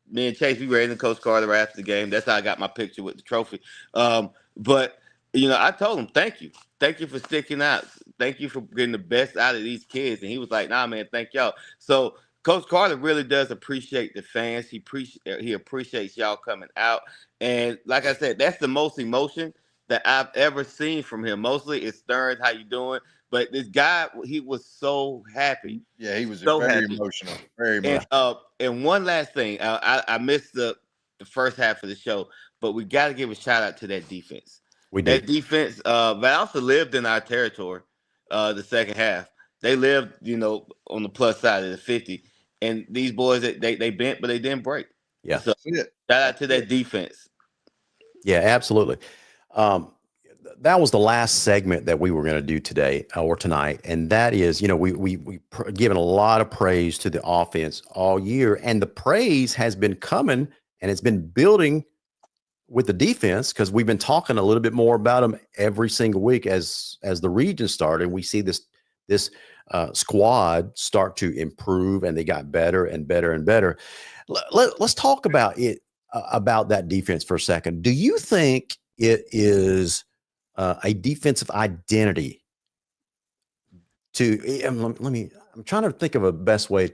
me and Chase, we were in Coach Carter after the game. That's how I got my picture with the trophy. But I told him, thank you for sticking out, thank you for getting the best out of these kids, and he was like, nah, man, thank y'all. So Coach Carter really does appreciate the fans. He appreciates y'all coming out, and like I said, that's the most emotion that I've ever seen from him. Mostly it's Stearns, how you doing? But this guy, he was so happy. Yeah, he was so very happy. emotional. Very emotional. And one last thing, I missed the first half of the show, but we got to give a shout out to that defense. That defense, but also lived in our territory. The second half, they lived, on the plus side of the 50. And these boys, they bent, but they didn't break. Yeah. So shout out to that defense. Yeah, absolutely. That was the last segment that we were going to do today or tonight, and that is, we given a lot of praise to the offense all year, and the praise has been coming and it's been building with the defense because we've been talking a little bit more about them every single week as the region started. We see this squad start to improve, and they got better and better and better. Let's talk about it about that defense for a second. Do you think it is a defensive identity I'm trying to think of a best way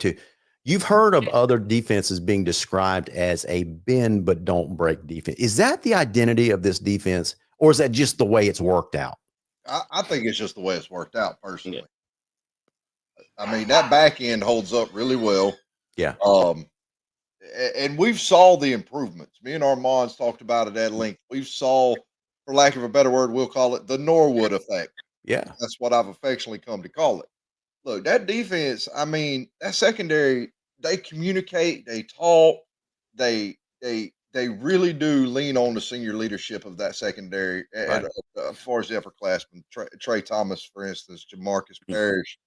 you've heard of other defenses being described as a bend but don't break defense. Is that the identity of this defense, or is that just the way it's worked out? I think it's just the way it's worked out personally. Yeah. I mean, that back end holds up really well. Yeah. And we've saw the improvements. Me and Armand's talked about it at length. We've saw, for lack of a better word, we'll call it the Norwood effect. Yeah. That's what I've affectionately come to call it. Look, that defense, I mean, that secondary, they communicate, they talk, they really do lean on the senior leadership of that secondary. Right. As far as the upperclassmen, Trey Thomas, for instance, Jamarcus Parrish,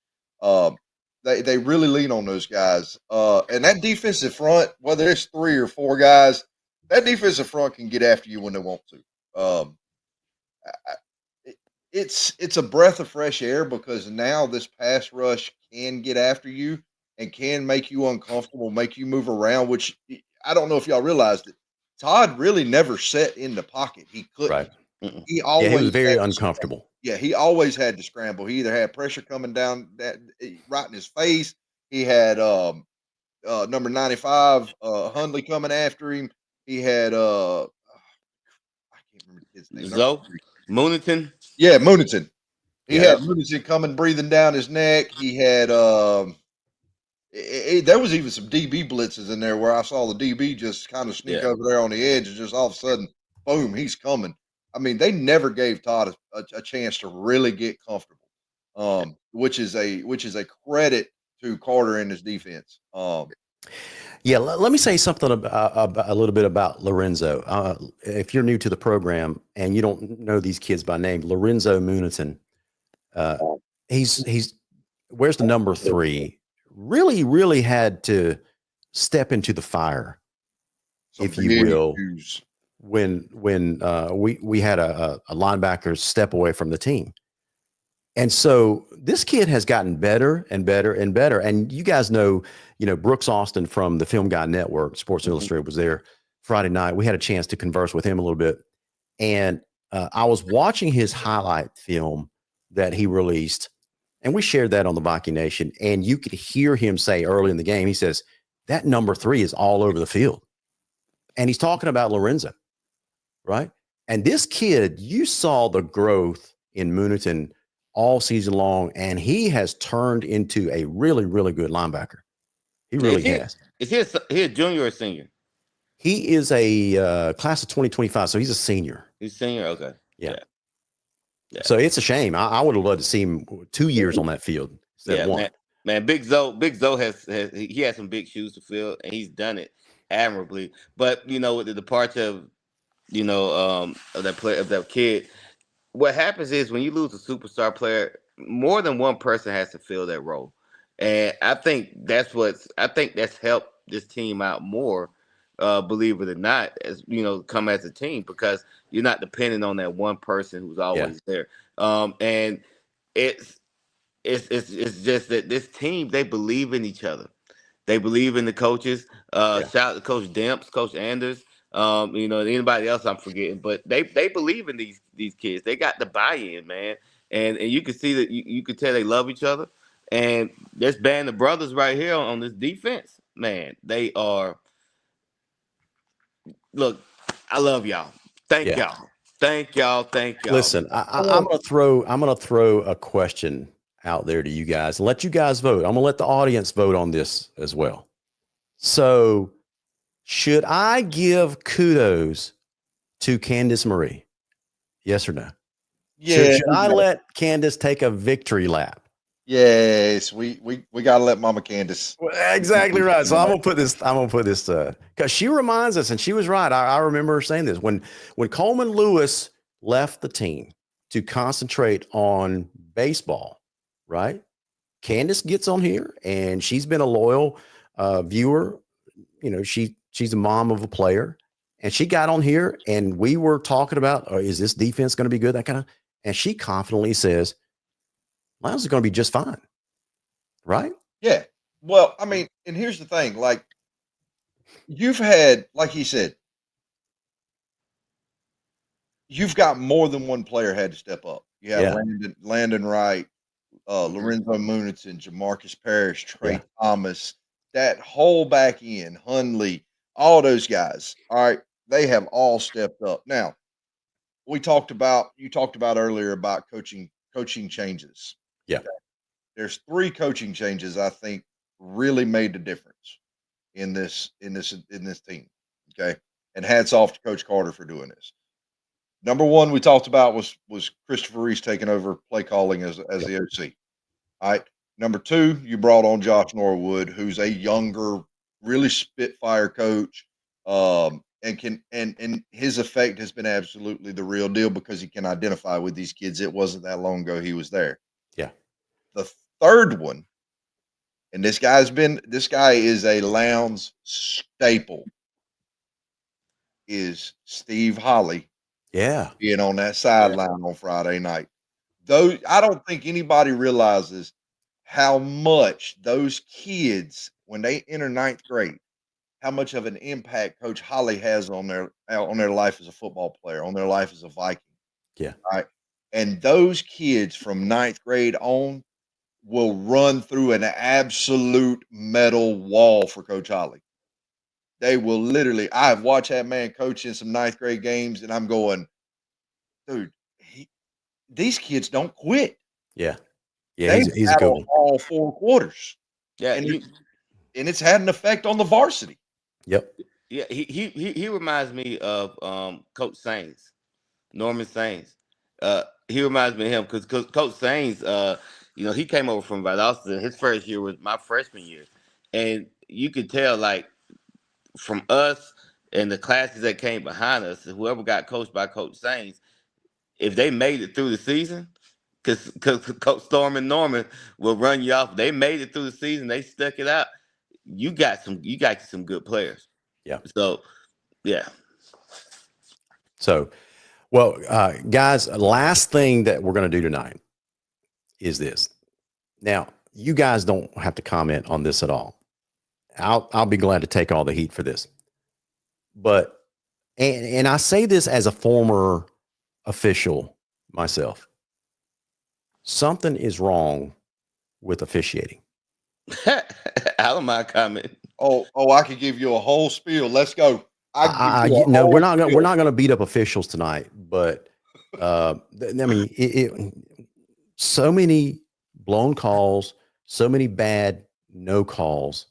they really lean on those guys. And that defensive front, whether it's 3 or 4 guys, that defensive front can get after you when they want to. It's a breath of fresh air because now this pass rush can get after you and can make you uncomfortable, make you move around, which I don't know if y'all realized it. Todd really never sat in the pocket. He couldn't. Right. He always he was very uncomfortable. Yeah, he always had to scramble. He either had pressure coming down right in his face. He had number 95, Hundley coming after him. He had I can't remember the kid's name. Number Zoe 3. Moonington. Yeah, Moonington. He Yeah. had Moonington coming breathing down his neck. He had there was even some DB blitzes in there where I saw the DB just kind of sneak over there on the edge and just all of a sudden, boom, he's coming. I mean, they never gave Todd a chance to really get comfortable, which is a credit to Carter and his defense. Yeah, let me say something about a little bit about Lorenzo. If you're new to the program and you don't know these kids by name, Lorenzo Munitin, he's where's the number 3? Really had to step into the fire, Some if you big will, shoes. when we had a linebacker step away from the team. And so this kid has gotten better and better and better. And you guys know, Brooks Austin from the Film Guy Network, Sports Illustrated, was there Friday night. We had a chance to converse with him a little bit. And I was watching his highlight film that he released, and we shared that on the Viking Nation. And you could hear him say early in the game, he says, that number 3 is all over the field. And he's talking about Lorenzo, right? And this kid, you saw the growth in Munitin all season long, and he has turned into a really, really good linebacker. He really has. Is he a junior or senior? He is a class of 2025, so he's a senior. He's senior? Okay. Yeah. Yeah. So it's a shame. I would have loved to see him 2 years on that field instead of 1. Man, Big Zoe has he has some big shoes to fill, and he's done it admirably. But with the departure of of that kid, what happens is when you lose a superstar player, more than one person has to fill that role. And I think that's helped this team out more, believe it or not, as come as a team, because you're not depending on that one person who's always there. And it's just that this team, they believe in each other. They believe in the coaches. Shout out to Coach Demps, Coach Anders, anybody else I'm forgetting, but they believe in these kids. They got the buy-in, man, and you can see that you could tell they love each other. And this band of brothers right here on this defense, man, they are. Look, I love y'all. Thank y'all. Listen, I'm gonna throw a question out there to you guys and let you guys vote. I'm gonna let the audience vote on this as well. So, should I give kudos to Candace Marie? Yes or no? Yeah. Should I let Candace take a victory lap? Yes, we gotta let Mama Candace. Exactly right. So I'm gonna put this because she reminds us, and she was right. I remember her saying this when Coleman Lewis left the team to concentrate on baseball, right? Candace gets on here, and she's been a loyal viewer. She's a mom of a player, and she got on here, and we were talking about, is this defense going to be good? That kind of, and she confidently says, Lions is going to be just fine. Right? Yeah. Well, I mean, and here's the thing, like you've had, like he said, you've got more than one player had to step up. You have Landon Wright, Lorenzo Munitin, Jamarcus Parrish, Trey Thomas, that whole back end, Hundley, all those guys. All right. They have all stepped up. Now, you talked about earlier about coaching changes. Yeah. Okay. There's 3 coaching changes I think really made the difference in this team. Okay. And hats off to Coach Carter for doing this. Number 1 we talked about was Christopher Reese taking over play calling as the OC. All right. Number 2, you brought on Josh Norwood, who's a younger, really spitfire coach. And his effect has been absolutely the real deal because he can identify with these kids. It wasn't that long ago he was there. Yeah. The third one, and this guy is a Lowndes staple, is Steve Holly. Yeah. Being on that sideline on Friday night. Though I don't think anybody realizes how much those kids, when they enter 9th grade, how much of an impact Coach Holly has on their life as a football player, on their life as a Viking. Yeah. Right. And those kids from 9th grade on, will run through an absolute metal wall for Coach Holly. They will literally. I have watched that man coach in some ninth grade games, and I'm going, dude, these kids don't quit. Yeah. Yeah, They he's a good battle one. all 4 quarters, Yeah, and it's had an effect on the varsity. Yep. yeah. He reminds me of Coach Sains, Norman Sains. He reminds me of him because Coach Sains, he came over from Valdosta. His first year was my freshman year, and you could tell like from us and the classes that came behind us, whoever got coached by Coach Sains, if they made it through the season, because Coach Storm and Norman will run you off. They made it through the season. They stuck it out. You got some good players. Yeah. So yeah. So, well, guys, last thing that we're going to do tonight is this. Now, you guys don't have to comment on this at all. I'll be glad to take all the heat for this. But and I say this as a former official myself. Something is wrong with officiating. I don't mind comment. Oh, I could give you a whole spiel. Let's go. No, we're not going to beat up officials tonight, but I mean, so many blown calls, so many bad no calls,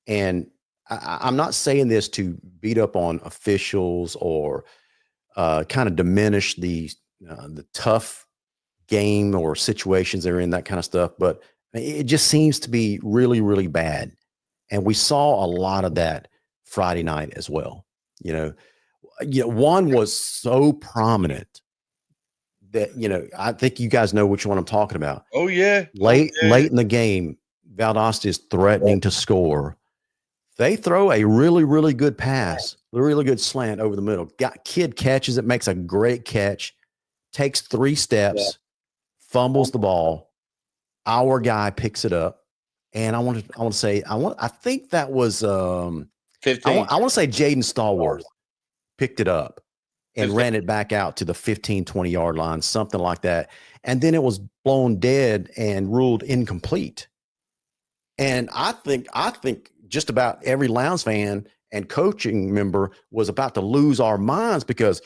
and I'm not saying this to beat up on officials or kind of diminish the tough game or situations they're in, that kind of stuff, but it just seems to be really, really bad, and we saw a lot of that Friday night as well. One was so prominent that, I think you guys know which one I'm talking about. Oh yeah. Late in the game, Valdosta is threatening to score. They throw a really, really good pass, a really good slant over the middle. Kid catches it, makes a great catch, takes 3 steps, fumbles the ball. Our guy picks it up, and I think that was 15. I want to say Jaden Stallworth picked it up and 15. ran it back out to the 15, 20-yard line, something like that. And then it was blown dead and ruled incomplete. And I think just about every Lowndes fan and coaching member was about to lose our minds because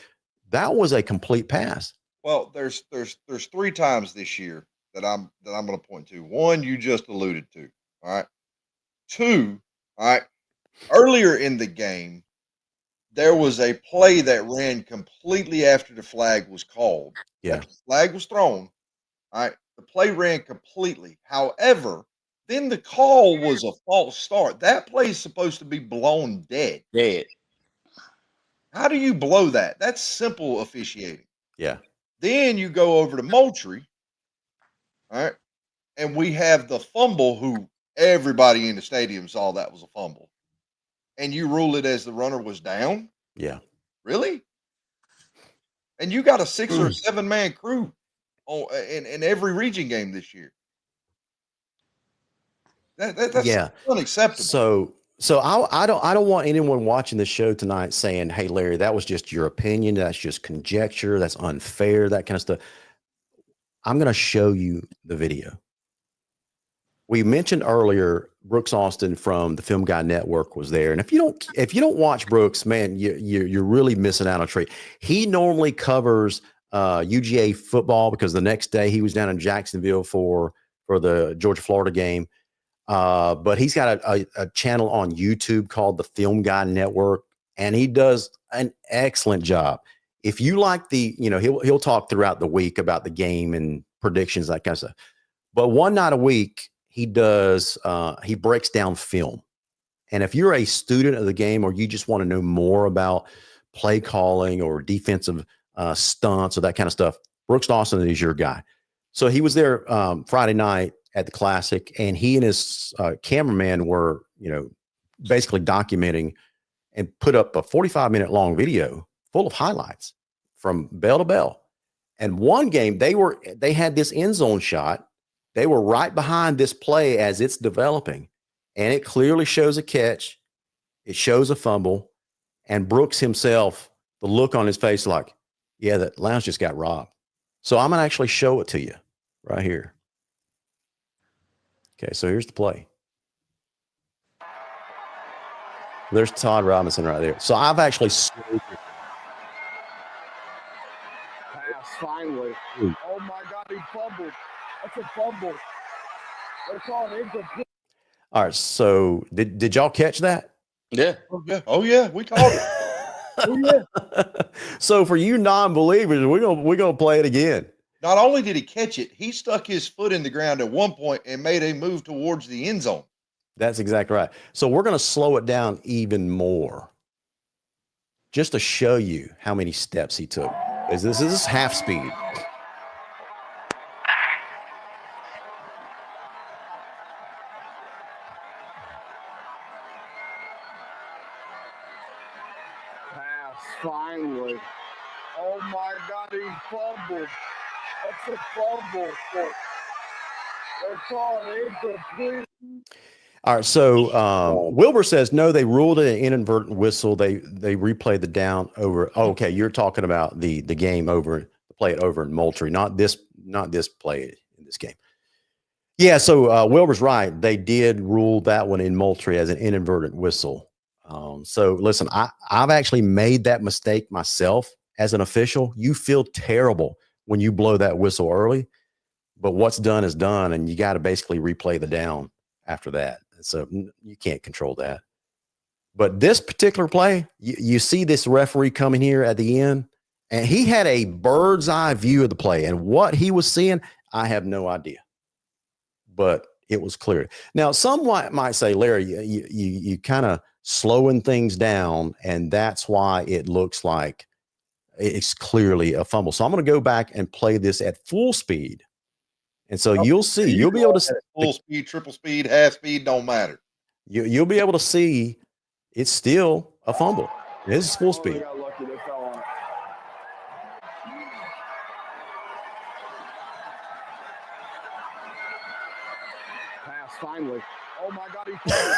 that was a complete pass. Well, there's 3 times this year that I'm going to point to. One you just alluded to. All right. 2, all right. Earlier in the game, there was a play that ran completely after the flag was called. Yeah. After the flag was thrown. All right. The play ran completely. However, then the call was a false start. That play is supposed to be blown dead. How do you blow that? That's simple officiating. Yeah. Then you go over to Moultrie, all right, and we have the fumble who everybody in the stadium saw that was a fumble. And you rule it as the runner was down? Yeah. Really? And you got a 6 or 7 man crew in every region game this year. That's unacceptable. So I don't want anyone watching the show tonight saying, "Hey, Larry, that was just your opinion. That's just conjecture. That's unfair. That kind of stuff." I'm going to show you the video. We mentioned earlier Brooks Austin from the Film Guy Network was there, and if you don't watch Brooks, man, you're really missing out on a treat. He normally covers UGA football because the next day he was down in Jacksonville for the Georgia-Florida game. But he's got a channel on YouTube called the Film Guy Network, and he does an excellent job. If you like he'll talk throughout the week about the game and predictions, that kind of stuff. But one night a week, he breaks down film. And if you're a student of the game or you just want to know more about play calling or defensive stunts or that kind of stuff, Brooks Austin is your guy. So he was there Friday night at the Classic, and he and his cameraman were, basically documenting and put up a 45-minute long video full of highlights from bell to bell. And one game they had this end zone shot. They were right behind this play as it's developing, and it clearly shows a catch. It shows a fumble, and Brooks himself, the look on his face like, yeah, that Lowndes just got robbed. So I'm going to actually show it to you right here. Okay, so here's the play. There's Todd Robinson right there. So I've actually slowed it. Pass finally. Oh my God, he fumbled. That's a fumble. They're calling incomplete. All right, so did y'all catch that? Yeah. Oh yeah, we called it. So for you non-believers, we're gonna play it again. Not only did he catch it, he stuck his foot in the ground at one point and made a move towards the end zone. That's exactly right. So we're gonna slow it down even more, just to show you how many steps he took. This is half speed. Pass finally. Oh my God, he fumbled. That's a fumble. They're calling incomplete. All right, so Wilbur says no. They ruled it an inadvertent whistle. They replayed the down over. Oh, okay, you're talking about the game over, the play it over in Moultrie, not this play in this game. Yeah, so Wilbur's right. They did rule that one in Moultrie as an inadvertent whistle. So listen, I've actually made that mistake myself as an official. You feel terrible when you blow that whistle early, but what's done is done, and you got to basically replay the down after that. So you can't control that. But this particular play, you see this referee coming here at the end, and he had a bird's eye view of the play, and what he was seeing, I have no idea. But it was clear. Now, some might say, Larry, you kind of slowing things down, and that's why it looks like it's clearly a fumble. So I'm going to go back and play this at full speed. And so you'll see, you'll be able to see full speed, triple speed, half speed, don't matter. You'll be able to see it's still a fumble. This is full speed. They got lucky, they fell on it. Pass finally. Oh my God, he fumbled.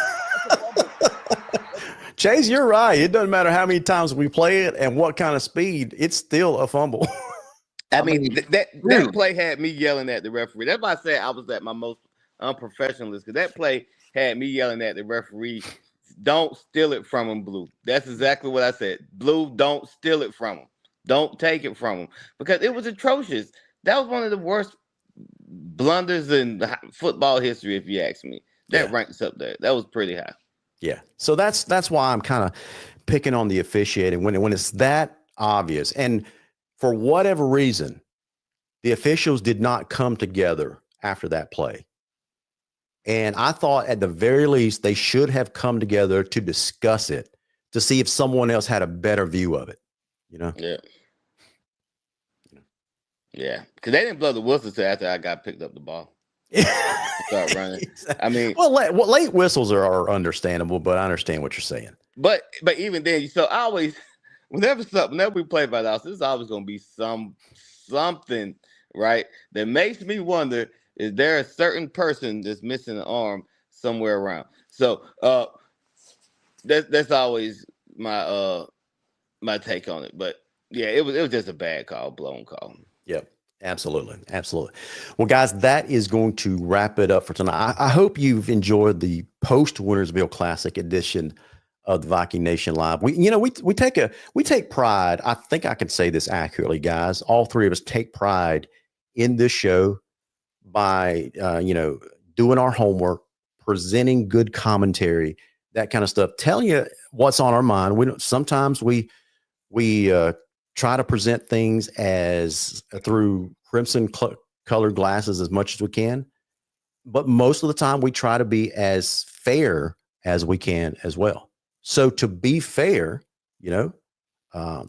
That's a fumble. Chase, you're right. It doesn't matter how many times we play it and what kind of speed, it's still a fumble. I mean, that play had me yelling at the referee. That's why I said I was at my most unprofessional, because that play had me yelling at the referee. Don't steal it from him, Blue. That's exactly what I said. Blue, don't steal it from him. Don't take it from him, because it was atrocious. That was one of the worst blunders in football history, if you ask me. That ranks up there. That was pretty high. Yeah. So that's why I'm kind of picking on the officiating when it's that obvious. And for whatever reason, the officials did not come together after that play. And I thought at the very least, they should have come together to discuss it, to see if someone else had a better view of it, you know? Yeah. Yeah. Because they didn't blow the whistle until after I got picked up the ball. Start running. Exactly. I mean, well, late whistles are understandable, but I understand what you're saying. But even then, so I always, whenever we play by the house, there's always going to be something, right, that makes me wonder, is there a certain person that's missing an arm somewhere around? So that's always my my take on it. But yeah, it was just a bad call, blown call. Yep. Absolutely. Absolutely. Well, guys, that is going to wrap it up for tonight. I hope you've enjoyed the post-Wintersville Classic edition of the Viking Nation Live. We take pride. I think I can say this accurately, guys. All three of us take pride in this show by, doing our homework, presenting good commentary, that kind of stuff, telling you what's on our mind. Sometimes we try to present things as through crimson colored glasses as much as we can. But most of the time we try to be as fair as we can as well. So to be fair,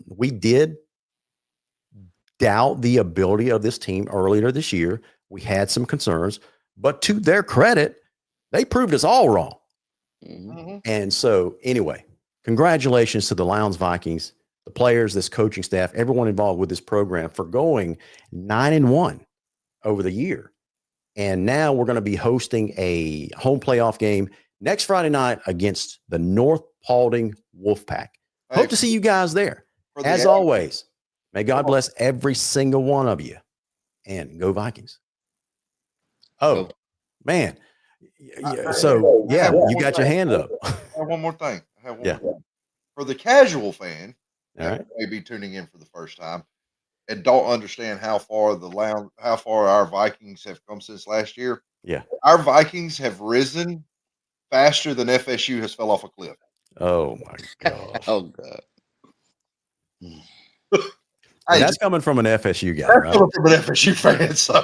we did doubt the ability of this team earlier this year. We had some concerns, but to their credit, they proved us all wrong. Mm-hmm. And so anyway, congratulations to the Lowndes Vikings, the players, this coaching staff, everyone involved with this program for going 9-1 over the year. And now we're going to be hosting a home playoff game next Friday night against the North Paulding Wolfpack. Hope to see you guys there. As always, may God bless every single one of you, and go Vikings. Oh, man. So I yeah, have one you more got your thing. hand up. I have one more thing. Yeah. For the casual fan All that right. may be tuning in for the first time and don't understand how far our Vikings have come since last year. Yeah. Our Vikings have risen faster than FSU has fell off a cliff. Oh my gosh. Oh God. And Hey, that's coming from an FSU guy, that's right? coming from an FSU fan. So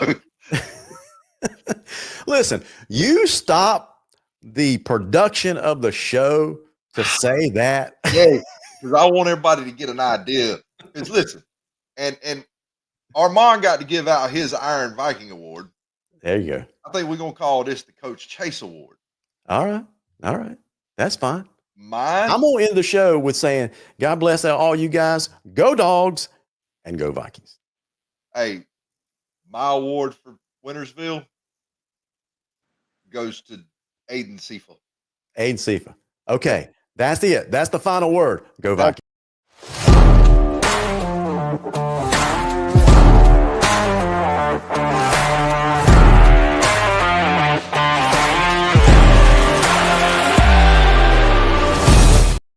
Listen, you stop the production of the show to say that. yeah, because I want everybody to get an idea. Because listen, and Armand got to give out his Iron Viking Award. There you go. I think we're gonna call this the Coach Chase Award. All right. All right. That's fine. Mine, I'm going to end the show with saying, God bless all you guys. Go Dogs and go Vikings. hey, my award for Wintersville goes to Aiden Sifa. Aiden Sifa. Okay. That's it. That's the final word. Go Vikings.